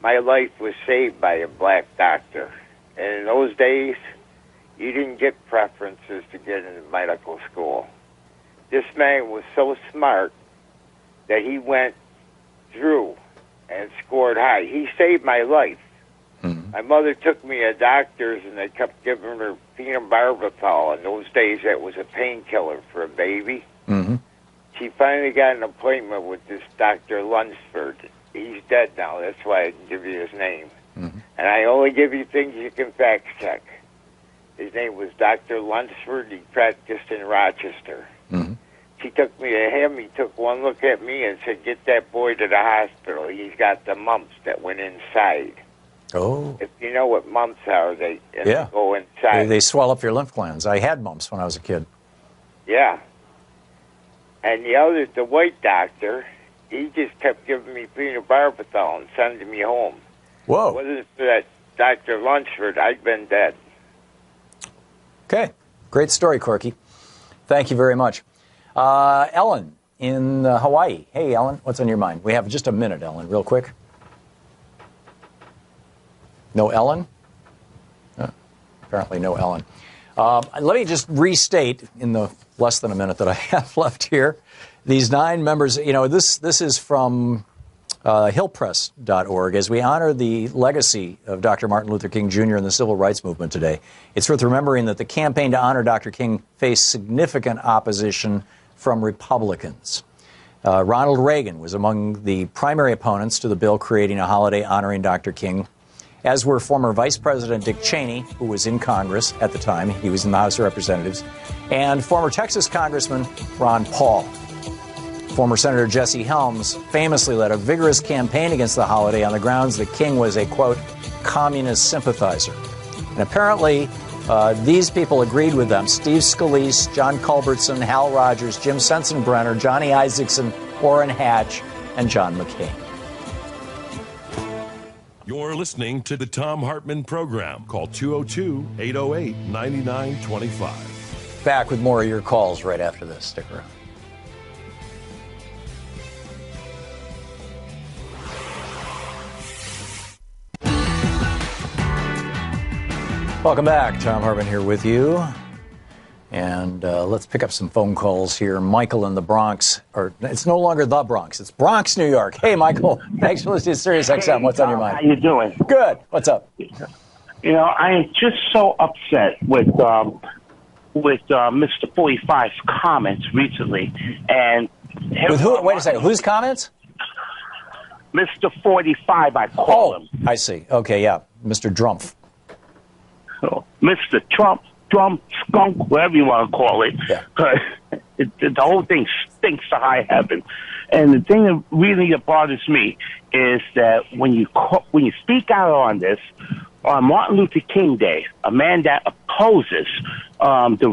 My life was saved by a black doctor. And in those days, you didn't get preferences to get into medical school. This man was so smart that he went through and scored high. He saved my life. Mm-hmm. My mother took me to doctors, and they kept giving her phenobarbital. In those days, that was a painkiller for a baby. Mm-hmm. She finally got an appointment with this Dr. Lunsford. He's dead now. That's why I can give you his name. Mm-hmm. And I only give you things you can fact check. His name was Dr. Lunsford. He practiced in Rochester. Mm-hmm. She took me to him. He took one look at me and said, "Get that boy to the hospital. He's got the mumps that went inside." Oh. If you know what mumps are, they go inside. They swell up your lymph glands. I had mumps when I was a kid. Yeah. And the white doctor, he just kept giving me phenobarbital and sending me home. Whoa. If it wasn't for that Dr. Lunsford, I'd been dead. Okay. Great story, Corky. Thank you very much. Ellen in Hawaii. Hey, Ellen, what's on your mind? We have just a minute, Ellen, real quick. No Ellen? Apparently no Ellen. Let me just restate in the less than a minute that I have left here. These 9 members, this is from hillpress.org as we honor the legacy of Dr. Martin Luther King Jr. in the civil rights movement today. It's worth remembering that the campaign to honor Dr. King faced significant opposition from Republicans. Ronald Reagan was among the primary opponents to the bill creating a holiday honoring Dr. King, as were former Vice President Dick Cheney, who was in Congress at the time. He was in the House of Representatives, and former Texas Congressman Ron Paul. Former Senator Jesse Helms famously led a vigorous campaign against the holiday on the grounds that King was a, quote, communist sympathizer. And apparently, these people agreed with them. Steve Scalise, John Culbertson, Hal Rogers, Jim Sensenbrenner, Johnny Isaacson, Orrin Hatch, and John McCain. You're listening to the Thom Hartmann Program. Call 202-808-9925. Back with more of your calls right after this. Stick around. Welcome back. Thom Hartmann here with you. And let's pick up some phone calls here. Michael in the Bronx, or it's no longer the Bronx, it's Bronx, New York. Hey, Michael, thanks for listening to Sirius XM. What's on your mind? How you doing? Good. What's up? I am just so upset with Mr. 45's comments recently. And with who? Wait a second. Whose comments? Mr. 45, I call him. I see. Okay, yeah. Mr. Drumpf. So, Mr. Trump, skunk, whatever you want to call it. Yeah. The whole thing stinks to high heaven. And the thing that really bothers me is that when you speak out on this, on Martin Luther King Day, a man that opposes the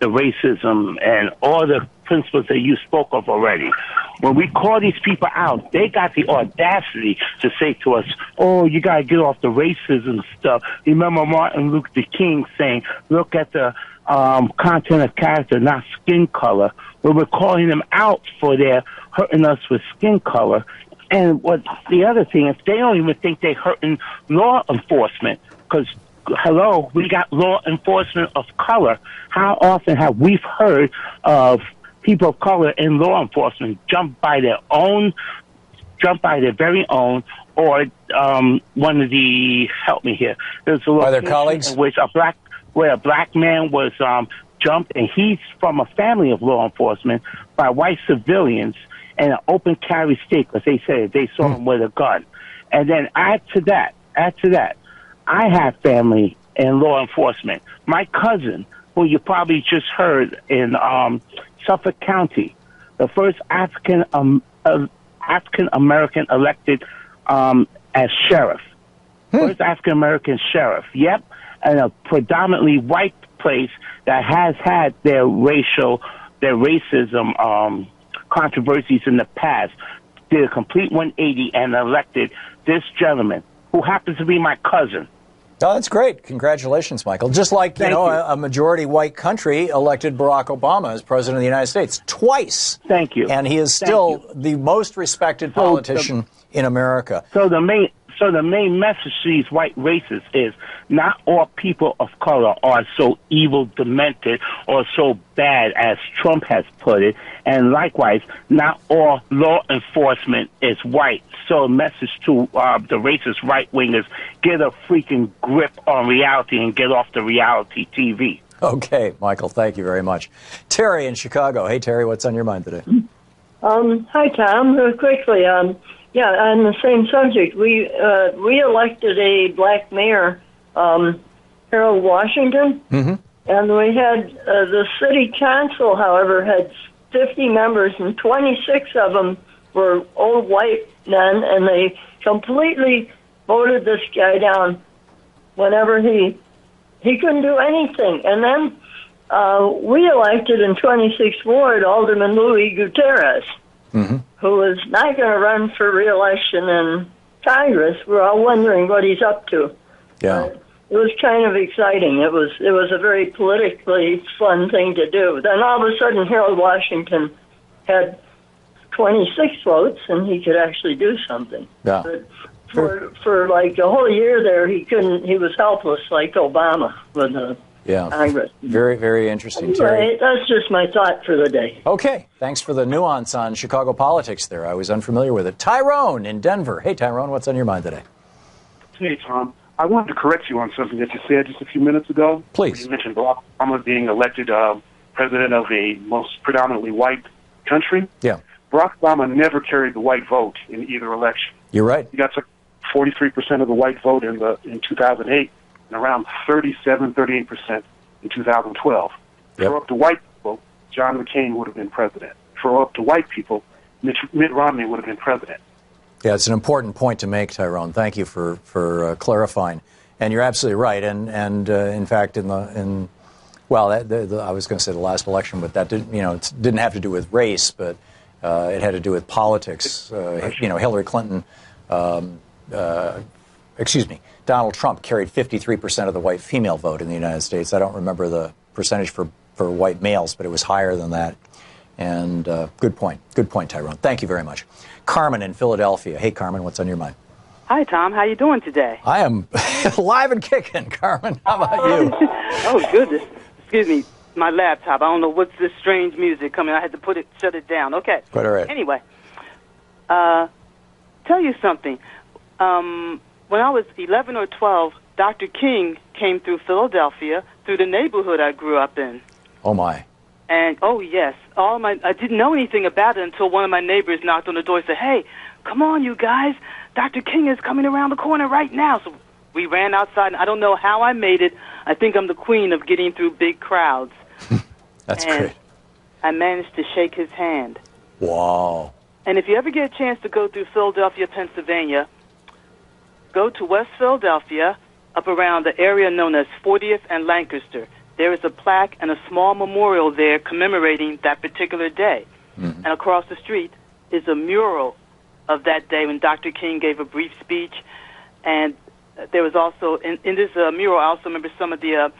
racism and all the principles that you spoke of already, when we call these people out, they got the audacity to say to us, "Oh, you got to get off the racism stuff." Remember Martin Luther King saying, "Look at the content of character, not skin color." But we're calling them out for their hurting us with skin color. And what the other thing is, they don't even think they're hurting law enforcement because, hello, we got law enforcement of color. How often have we heard of people of color in law enforcement jump by their very own, or one of the, help me here, there's a by their colleagues, in which where a black man was jumped, and he's from a family of law enforcement by white civilians in an open carry state because they said they saw him with a gun. And then add to that, I have family in law enforcement. My cousin, who you probably just heard in Suffolk County, the first African American elected as sheriff. First African American sheriff. Yep. And a predominantly white place that has had their racism controversies in the past, did a complete 180 and elected this gentleman, who happens to be my cousin. Oh, that's great. Congratulations, Michael. Just like, a majority white country elected Barack Obama as president of the United States twice. Thank you. And he is still the most respected politician in America. So the main message to these white racists is not all people of color are so evil, demented, or so bad as Trump has put it. And likewise, not all law enforcement is white. So a message to the racist right-wingers, get a freaking grip on reality and get off the reality TV. Okay, Michael, thank you very much. Terry in Chicago. Hey, Terry, what's on your mind today? Hi, Tom. Real quickly, on the same subject, we elected a black mayor, Harold Washington, and we had the city council, however, had 50 members, and 26 of them were old white men, and they completely voted this guy down whenever he couldn't do anything. And then we elected in 26th Ward Alderman Louis Gutierrez, who is not going to run for re-election in Congress. We're all wondering what he's up to. Yeah. It was kind of exciting. It was a very politically fun thing to do. Then all of a sudden, Harold Washington had 26 votes, and he could actually do something. Yeah. But for like a whole year there, he couldn't. He was helpless, like Obama with Congress. Very, very interesting, Anyway, Terry. that's just my thought for the day. Okay, thanks for the nuance on Chicago politics there. I was unfamiliar with it. Tyrone in Denver. Hey, Tyrone, what's on your mind today? Hey, Tom. I wanted to correct you on something that you said just a few minutes ago. Please. You mentioned Barack Obama being elected president of a most predominantly white country. Yeah. Barack Obama never carried the white vote in either election. You're right. He got 43% of the white vote in 2008 and around 38% in 2012. Throw up to white people, John McCain would have been president. Throw up to white people, Mitt Romney would have been president. Yeah, it's an important point to make, Tyrone. Thank you for clarifying. And you're absolutely right. And in fact, I was going to say the last election, but that didn't have to do with race, but it had to do with politics. Hillary Clinton, Donald Trump carried 53% of the white female vote in the United States. I don't remember the percentage for white males, but it was higher than that. And good point. Good point, Tyrone. Thank you very much. Carmen in Philadelphia. Hey, Carmen, what's on your mind? Hi, Tom. How you doing today? I am alive and kicking, Carmen. How about you? Oh, goodness. Excuse me. My laptop. I don't know what's this strange music coming. I had to shut it down. Okay. Quite all right. Anyway, tell you something. When I was 11 or 12, Dr. King came through Philadelphia, through the neighborhood I grew up in. Oh, my. And, oh, yes, I didn't know anything about it until one of my neighbors knocked on the door and said, "Hey, come on, you guys. Dr. King is coming around the corner right now." So we ran outside, and I don't know how I made it. I think I'm the queen of getting through big crowds. That's great. I managed to shake his hand. Wow. And if you ever get a chance to go through Philadelphia, Pennsylvania, go to West Philadelphia, up around the area known as 40th and Lancaster. There is a plaque and a small memorial there commemorating that particular day. And across the street is a mural of that day when Dr. King gave a brief speech. And there was also, in this mural, I also remember some of the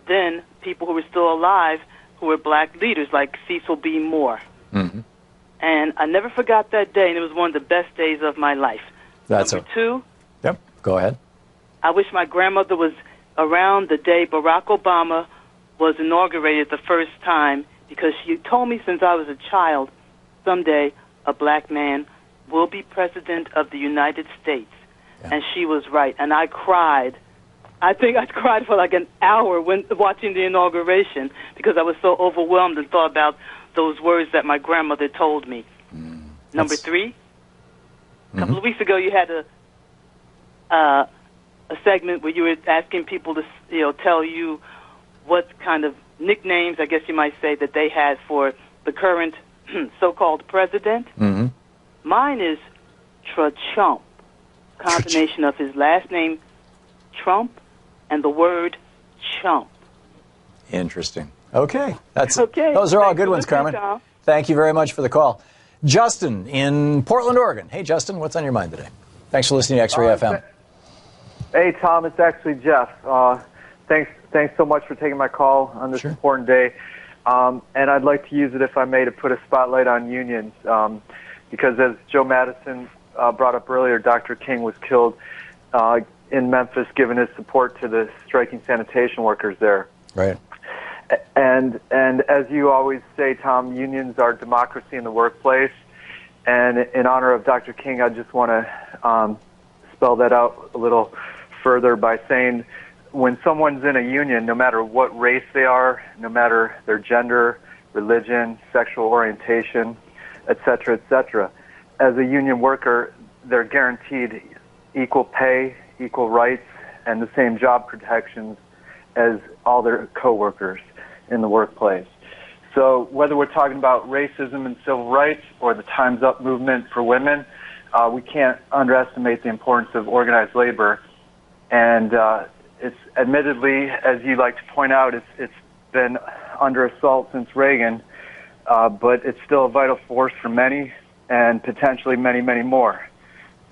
then people who were still alive who were black leaders, like Cecil B. Moore. Mm-hmm. And I never forgot that day, and it was one of the best days of my life. Number two. Yep, go ahead. I wish my grandmother was around the day Barack Obama was inaugurated the first time, because she told me since I was a child, someday a black man will be president of the United States. Yeah. And she was right. And I cried. I think I cried for like an hour when watching the inauguration, because I was so overwhelmed and thought about those words that my grandmother told me. Number three, a couple of weeks ago you had a segment where you were asking people to, tell you what kind of nicknames, I guess you might say, that they had for the current so-called president. Mm-hmm. Mine is Trump, combination of his last name, Trump, and the word chump. Interesting. Okay. Okay. Those are all good ones, Carmen. Thank you very much for the call. Justin in Portland, Oregon. Hey, Justin, what's on your mind today? Thanks for listening to X-Ray FM. Hey, Tom, it's actually Jeff. Thanks so much for taking my call on this important day. And I'd like to use it, if I may, to put a spotlight on unions. Because as Joe Madison brought up earlier, Dr. King was killed in Memphis, giving his support to the striking sanitation workers there. Right. And as you always say, Tom, unions are democracy in the workplace. And in honor of Dr. King, I just want to spell that out a little further by saying, when someone's in a union, no matter what race they are, no matter their gender, religion, sexual orientation, et cetera, as a union worker, they're guaranteed equal pay, equal rights, and the same job protections as all their coworkers in the workplace. So whether we're talking about racism and civil rights or the Time's Up movement for women, we can't underestimate the importance of organized labor. And it's admittedly, as you like to point out, it's been under assault since Reagan, but it's still a vital force for many and potentially many, many more.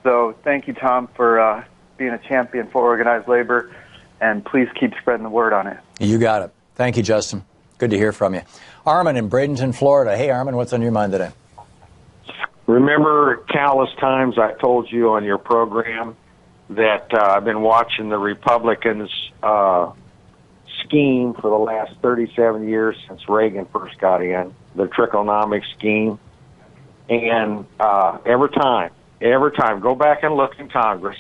So thank you, Tom, for being a champion for organized labor, and please keep spreading the word on it. You got it. Thank you, Justin. Good to hear from you. Armin in Bradenton, Florida. Hey, Armin, what's on your mind today? Remember countless times I told you on your program that I've been watching the Republicans' scheme for the last 37 years since Reagan first got in, the tricklenomics scheme. And every time, go back and look in Congress,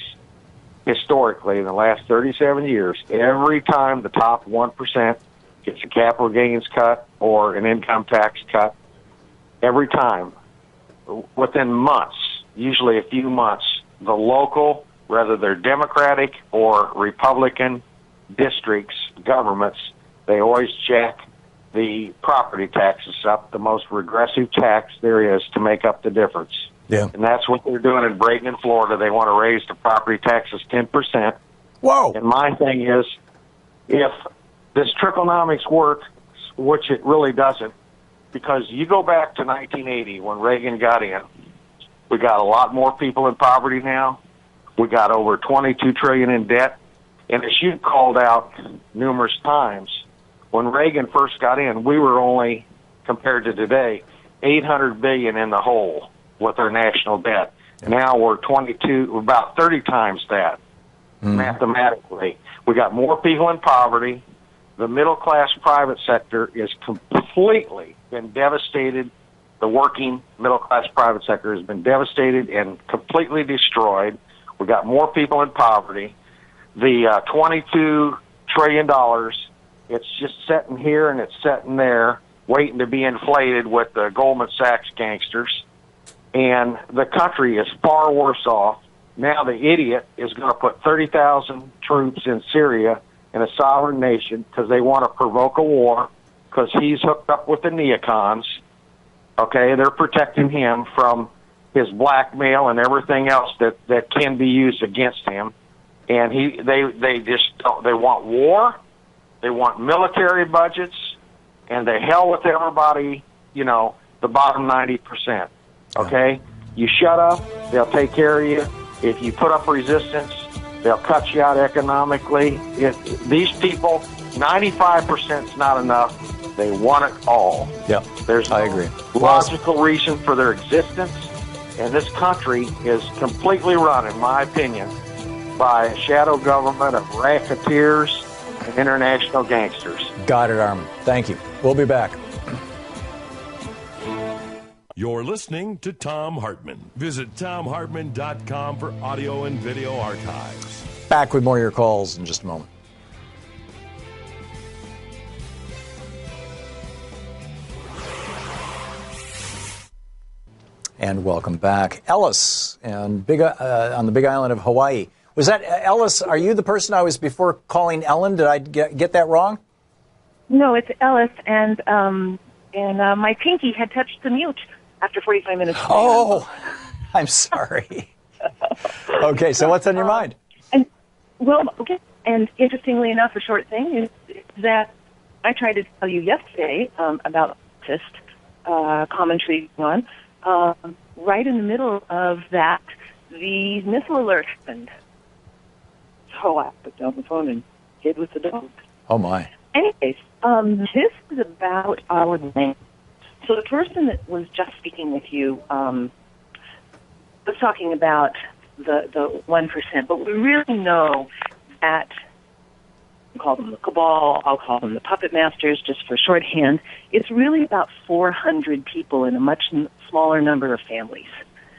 historically, in the last 37 years, every time the top 1% gets a capital gains cut or an income tax cut, every time, within months, usually a few months, the local, whether they're Democratic or Republican districts, governments, they always jack the property taxes up, the most regressive tax there is, to make up the difference. Yeah. And that's what they're doing in Bradenton, Florida. They want to raise the property taxes 10%. Whoa! And my thing is, if this tricklenomics works, which it really doesn't, because you go back to 1980 when Reagan got in, we got a lot more people in poverty now. We got over $22 trillion in debt. And as you called out numerous times, when Reagan first got in, we were only, compared to today, $800 billion in the hole with our national debt. Now we're about 30 times that, mathematically. We got more people in poverty. The middle-class private sector is completely been devastated. The working middle-class private sector has been devastated and completely destroyed. We got more people in poverty. The $22 trillion, it's just sitting here and it's sitting there, waiting to be inflated with the Goldman Sachs gangsters. And the country is far worse off. Now the idiot is going to put 30,000 troops in Syria, in a sovereign nation, because they want to provoke a war, because he's hooked up with the neocons. Okay, they're protecting him from his blackmail and everything else that can be used against him. And they want war, they want military budgets, and they hell with everybody, the bottom 90%. Okay? You shut up, they'll take care of you. If you put up resistance, they'll cut you out economically. These people, 95% is not enough. They want it all. Yeah, There's I agree. Logical reason for their existence, and this country is completely run, in my opinion, by a shadow government of racketeers and international gangsters. Got it, Armin. Thank you. We'll be back. You're listening to Thom Hartmann. Visit thomhartmann.com for audio and video archives. Back with more of your calls in just a moment. And welcome back. Ellis on the Big Island of Hawaii. Was that Ellis? Are you the person I was before calling Ellen? Did I get that wrong? No, it's Ellis, and my pinky had touched the mute after 45 minutes. Oh, I'm sorry. Okay, so what's on your mind? Okay. And interestingly enough, a short thing is that I tried to tell you yesterday about this commentary on. Right in the middle of that, the missile alert happened. So I put down the phone and hid with the dog. Oh, my. Anyways, this is about our name. So the person that was just speaking with you was talking about the 1%, but we really know that, I'll call them the cabal, I'll call them the puppet masters, just for shorthand. It's really about 400 people in a much smaller number of families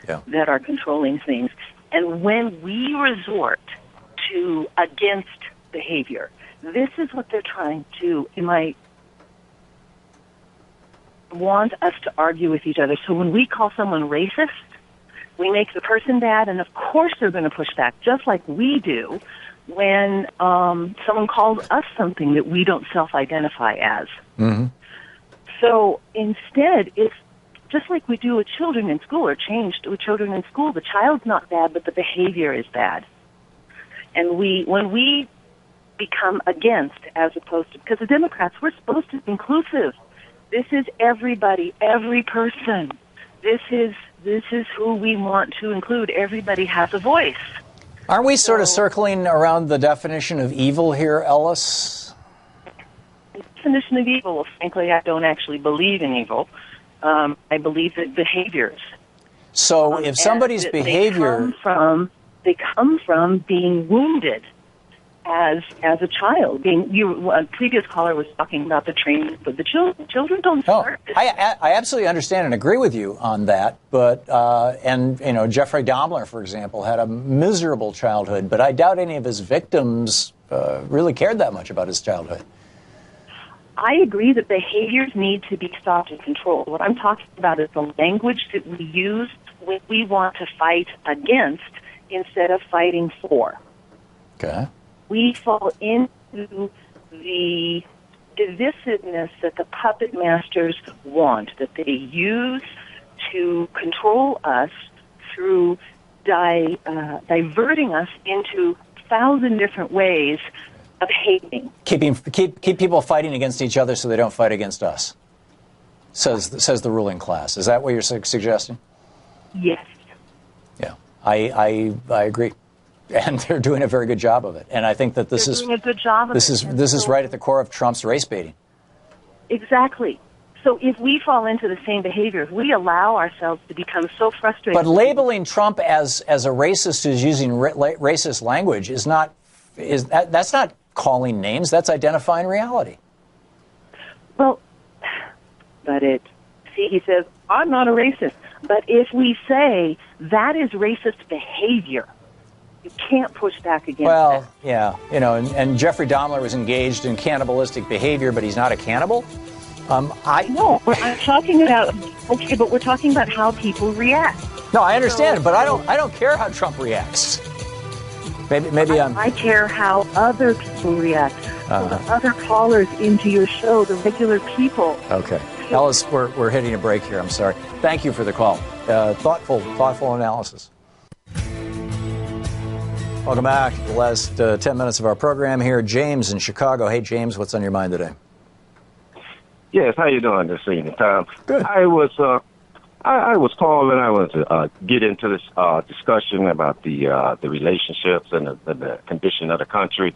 that are controlling things. And when we resort to against behavior, this is what they're trying to, want us to argue with each other. So when we call someone racist, we make the person bad, and of course they're going to push back, just like we do when someone calls us something that we don't self-identify as. Mm-hmm. So instead, it's just like we do with children in school, or changed with children in school. The child's not bad, but the behavior is bad. And when we become against, as opposed to, because the Democrats, we're supposed to be inclusive. This is everybody, every person. This is who we want to include. Everybody has a voice. Aren't we sort of circling around the definition of evil here, Ellis? The definition of evil, frankly, I don't actually believe in evil. I believe in behaviors. So if somebody's behavior... They come from being wounded as a child. A previous caller was talking about the training for the children. Children don't start. I absolutely understand and agree with you on that. But Jeffrey Dahmer, for example, had a miserable childhood. But I doubt any of his victims really cared that much about his childhood. I agree that behaviors need to be stopped and controlled. What I'm talking about is the language that we use when we want to fight against instead of fighting for. Okay. We fall into the divisiveness that the puppet masters want, that they use to control us through diverting us into 1,000 different ways of hating. Keep people fighting against each other so they don't fight against us, says the ruling class. Is that what you're suggesting? Yes. Yeah, I agree. And they're doing a very good job of it. And I think that this is doing a good job of this it. This is right at the core of Trump's race baiting. Exactly. So if we fall into the same behavior, if we allow ourselves to become so frustrated. But labeling Trump as a racist who's using racist language that's not calling names. That's identifying reality. Well, but he says, I'm not a racist. But if we say that is racist behavior, you can't push back against that. Well, yeah, and Jeffrey Dahmer was engaged in cannibalistic behavior, but he's not a cannibal. No, I'm talking about but we're talking about how people react. No, I understand, but I don't care how Trump reacts. Maybe I care how other people react. The other callers into your show, the regular people. Okay, Ellis, we're hitting a break here. I'm sorry. Thank you for the call. Thoughtful analysis. Welcome back. The last 10 minutes of our program here. James in Chicago. Hey, James, what's on your mind today? Yes, how you doing this evening, Tom? Good. I was I was calling. I was to get into this discussion about the relationships and the condition of the country.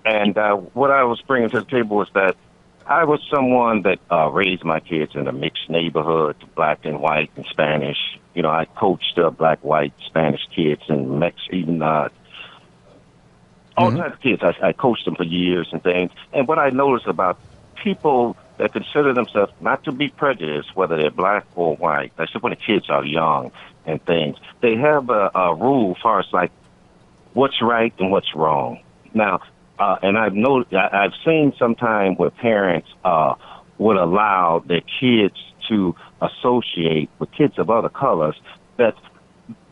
And what I was bringing to the table was that I was someone that raised my kids in a mixed neighborhood, black and white and Spanish. You know, I coached black, white, Spanish kids and even all types of kids. I coached them for years and things. And what I noticed about people that consider themselves not to be prejudiced, whether they're black or white, especially when the kids are young and things, they have a rule as far as like what's right and what's wrong. Now, and I've seen sometimes where parents would allow their kids to associate with kids of other colors that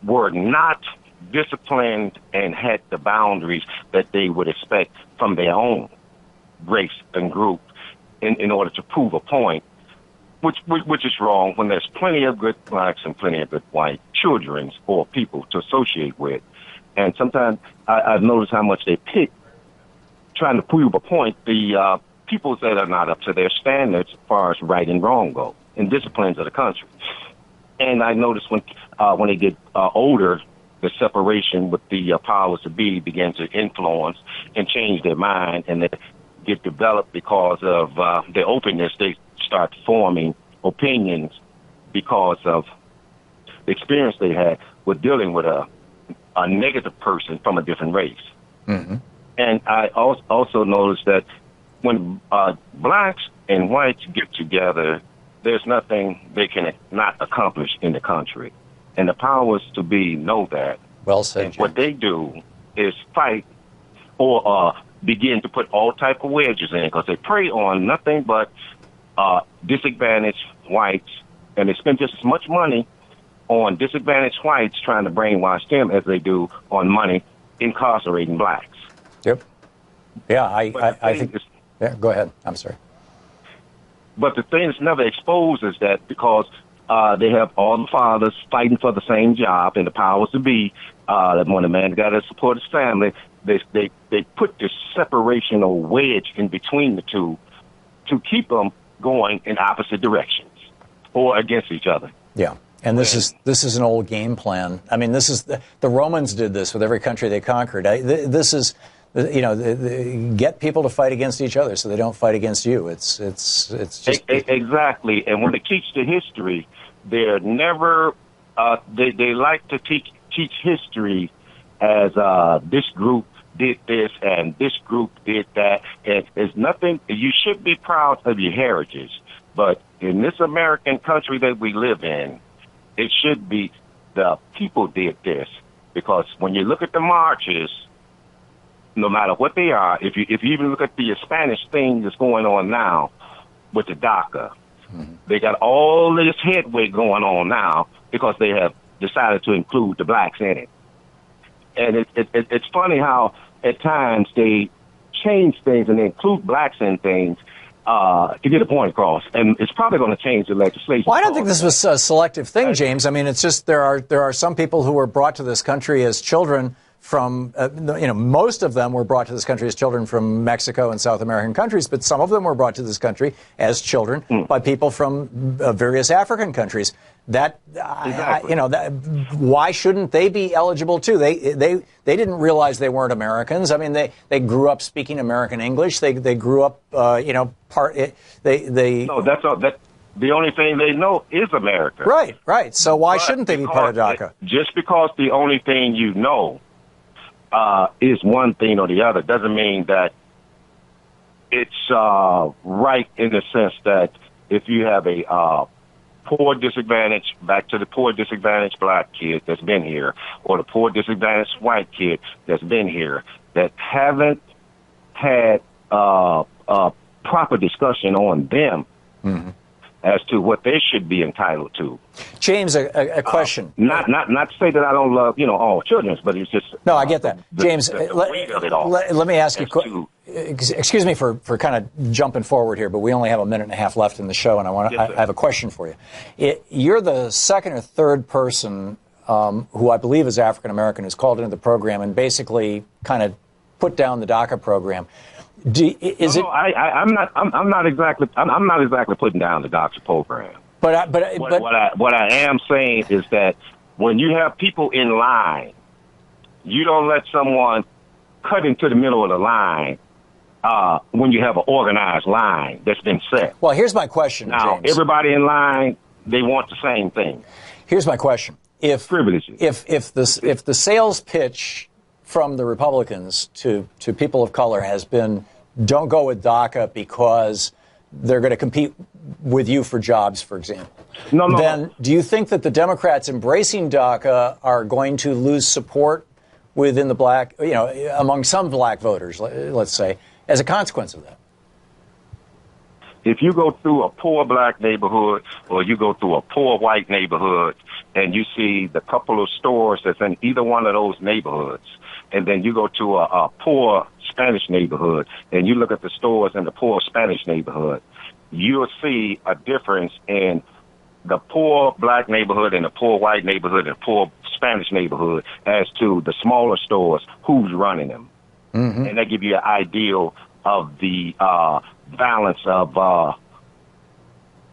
were not disciplined and had the boundaries that they would expect from their own race and group in order to prove a point, which is wrong when there's plenty of good blacks and plenty of good white children or people to associate with. And sometimes I've noticed how much they pick trying to prove a point, the people that are not up to their standards as far as right and wrong go in disciplines of the country. And I noticed when they get older, the separation with the powers to be begins to influence and change their mind, and they get developed because of their openness. They start forming opinions because of the experience they had with dealing with a negative person from a different race. Mm-hmm. And I also noticed that when blacks and whites get together, there's nothing they can not accomplish in the country. And the powers to be know that. Well said, and what they do is fight or begin to put all type of wedges in because they prey on nothing but disadvantaged whites, and they spend just as much money on disadvantaged whites trying to brainwash them as they do on money incarcerating blacks. Yep. Yeah, I think. Yeah, go ahead. I'm sorry. But the thing that's never exposed is that because they have all the fathers fighting for the same job and the powers to be, that when a man got to support his family, they put this separational wedge in between the two to keep them going in opposite directions or against each other. Yeah. And this is an old game plan. I mean, this is the Romans did this with every country they conquered. This is, get people to fight against each other so they don't fight against you. It's just exactly. And when they teach the history, they're never they like to teach history as this group did this and this group did that. And there's nothing. You should be proud of your heritage, but in this American country that we live in, it should be the people did this, because when you look at the marches, no matter what they are, if you even look at the Spanish thing that's going on now with the DACA, they got all this headway going on now because they have decided to include the blacks in it. And it's funny how at times they change things and they include blacks in things to get a point across, and it's probably going to change the legislation. Well, I don't think this was a selective thing, James. I mean, it's just there are some people who were brought to this country as children from, most of them were brought to this country as children from Mexico and South American countries, but some of them were brought to this country as children by people from various African countries. Exactly. Why shouldn't they be eligible too? They didn't realize they weren't Americans. I mean, they grew up speaking American English. They grew up, No, that's all. The only thing they know is America. Right. So why shouldn't they be part of DACA? Just because the only thing you know is one thing or the other doesn't mean that it's right in the sense that if you have a poor disadvantaged, back to the poor disadvantaged black kid that's been here, or the poor disadvantaged white kid that's been here, that haven't had proper discussion on them as to what they should be entitled to. James, a question. Not to say that I don't love, all children, but it's just... No, I get that. James, let me ask you... Excuse me for kind of jumping forward here, but we only have a minute and a half left in the show, and I have a question for you. You're the second or third person who I believe is African American who's called into the program and basically kind of put down the DACA program. I'm not exactly putting down the DACA program. But what I am saying is that when you have people in line, you don't let someone cut into the middle of the line when you have an organized line that's been set. Well, here's my question, now, James. everybody in line, they want the same thing. Here's my question. If the sales pitch from the Republicans to people of color has been, don't go with DACA because they're going to compete with you for jobs, for example. Then do you think that the Democrats embracing DACA are going to lose support within the black, among some black voters, let's say, as a consequence of that? If you go through a poor black neighborhood or you go through a poor white neighborhood and you see the couple of stores that's in either one of those neighborhoods, and then you go to a poor Spanish neighborhood and you look at the stores in the poor Spanish neighborhood, you'll see a difference in the poor black neighborhood and the poor white neighborhood and the poor Spanish neighborhood as to the smaller stores, who's running them. Mm-hmm. And they give you an idea of the balance of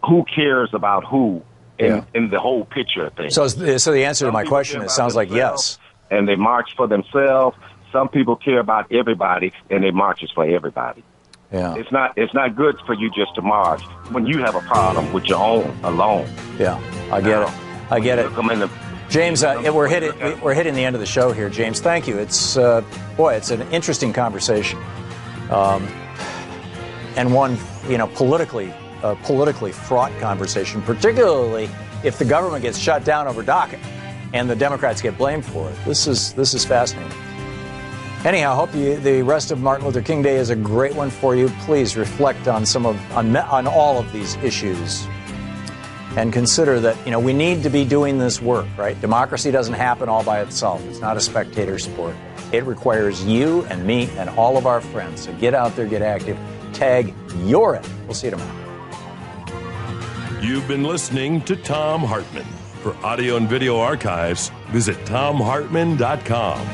who cares about who in the whole picture of things. So the answer to my question is, sounds like yes. And they march for themselves. Some people care about everybody, and they marches for everybody. Yeah. It's not good for you just to march when you have a problem with your own alone. Yeah, I get it. James, we're hitting the end of the show here. James, thank you. It's it's an interesting conversation, and one politically fraught conversation, particularly if the government gets shut down over DACA and the Democrats get blamed for it. This is fascinating. Anyhow, I hope the rest of Martin Luther King Day is a great one for you. Please reflect on on all of these issues and consider that, we need to be doing this work, right? Democracy doesn't happen all by itself. It's not a spectator sport. It requires you and me and all of our friends. So get out there, get active, tag you're in. We'll see you tomorrow. You've been listening to Thom Hartmann. For audio and video archives, visit thomhartmann.com.